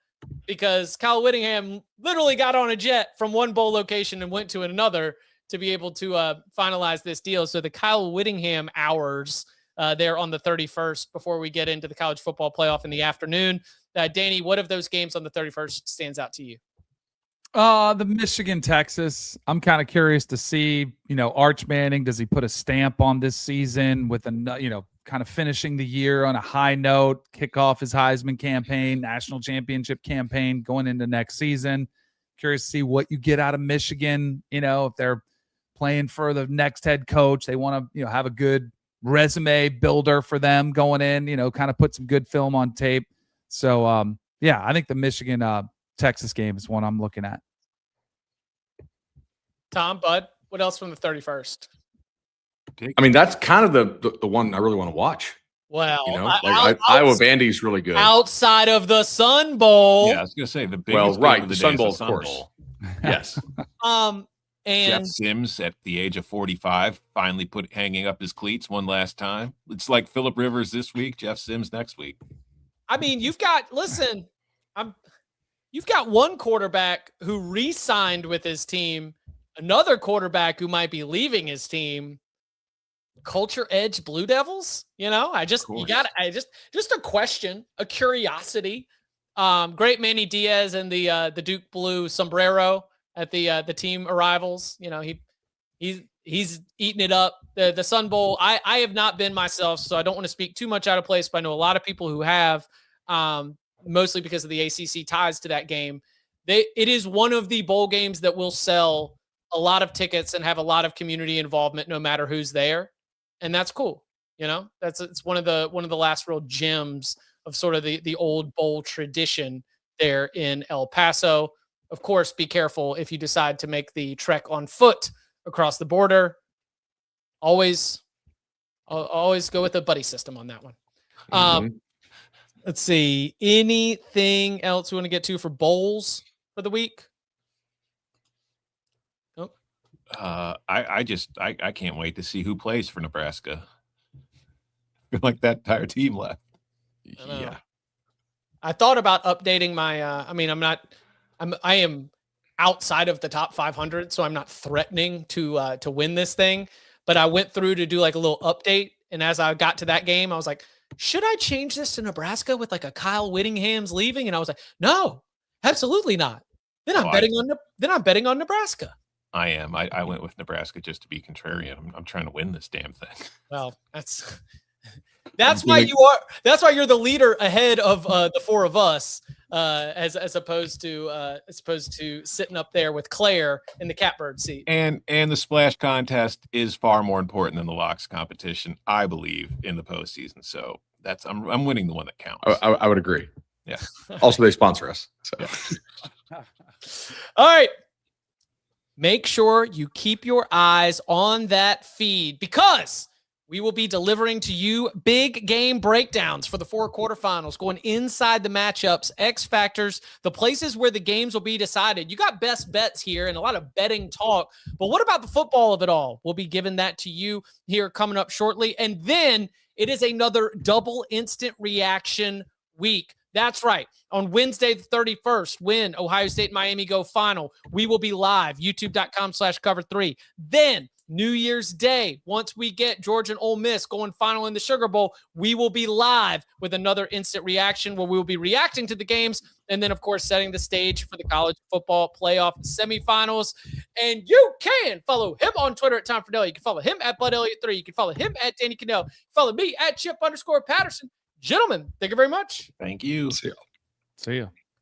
because Kyle Whittingham literally got on a jet from one bowl location and went to another to be able to finalize this deal. So the Kyle Whittingham hours there on the 31st before we get into the college football playoff in the afternoon. Danny, what of those games on the 31st stands out to you? The Michigan, Texas. I'm kind of curious to see, Arch Manning, does he put a stamp on this season with kind of finishing the year on a high note, kick off his Heisman campaign, national championship campaign going into next season. Curious to see what you get out of Michigan. If they're playing for the next head coach, they want to, have a good resume builder for them going in, kind of put some good film on tape. So, I think the Michigan, Texas game is one I'm looking at. Tom, Bud, what else from the 31st? I mean, that's kind of the one I really want to watch. Well, Iowa Vandy's really good. Outside of the Sun Bowl. Yeah, I was going to say the biggest game of the Sun day Bowl, is the of Sun course. Bowl. Yes. And Jeff Sims at the age of 45 finally hanging up his cleats one last time. It's like Phillip Rivers this week, Jeff Sims next week. I mean, you've got one quarterback who re-signed with his team, another quarterback who might be leaving his team. Culture Edge Blue Devils, just a question, a curiosity. Great Manny Diaz and the Duke Blue sombrero at the team arrivals. He's eating it up. The Sun Bowl. I have not been myself, so I don't want to speak too much out of place, but I know a lot of people who have, mostly because of the ACC ties to that game. It is one of the bowl games that will sell a lot of tickets and have a lot of community involvement, no matter who's there. And that's cool. It's one of the last real gems of sort of the old bowl tradition there in El Paso. Of course, be careful if you decide to make the trek on foot across the border. Always go with the buddy system on that one. Let's see. Anything else we want to get to for bowls for the week? Nope. I can't wait to see who plays for Nebraska. I feel like that entire team left. Yeah. I thought about updating my I am outside of the top 500, so I'm not threatening to win this thing, but I went through to do like a little update, and as I got to that game, I was like, should I change this to Nebraska with like a Kyle Whittingham's leaving? And I was like, no, absolutely not. Then I'm betting on Nebraska. I am. I went with Nebraska just to be contrarian. I'm trying to win this damn thing. Well, that's why you're the leader ahead of the four of us, as opposed to sitting up there with Claire in the catbird seat. And the splash contest is far more important than the locks competition, I believe, in the postseason. So I'm winning the one that counts. I would agree. Yeah. Also, they sponsor us. So. Yeah. All right. Make sure you keep your eyes on that feed, because we will be delivering to you big game breakdowns for the 4 quarterfinals, going inside the matchups, X factors, the places where the games will be decided. You got best bets here and a lot of betting talk, but what about the football of it all? We'll be giving that to you here coming up shortly. And then it is another double instant reaction week. That's right. On Wednesday, the 31st, when Ohio State and Miami go final, we will be live, youtube.com/cover3. Then New Year's Day, once we get Georgia and Ole Miss going final in the Sugar Bowl, we will be live with another instant reaction where we will be reacting to the games. And then, of course, setting the stage for the College Football Playoff semifinals. And you can follow him on Twitter at Tom Fornelli. You can follow him at Bud Elliott 3. You can follow him at Danny Kanell. Follow me at Chip _ Patterson. Gentlemen, thank you very much. Thank you. See ya. See ya.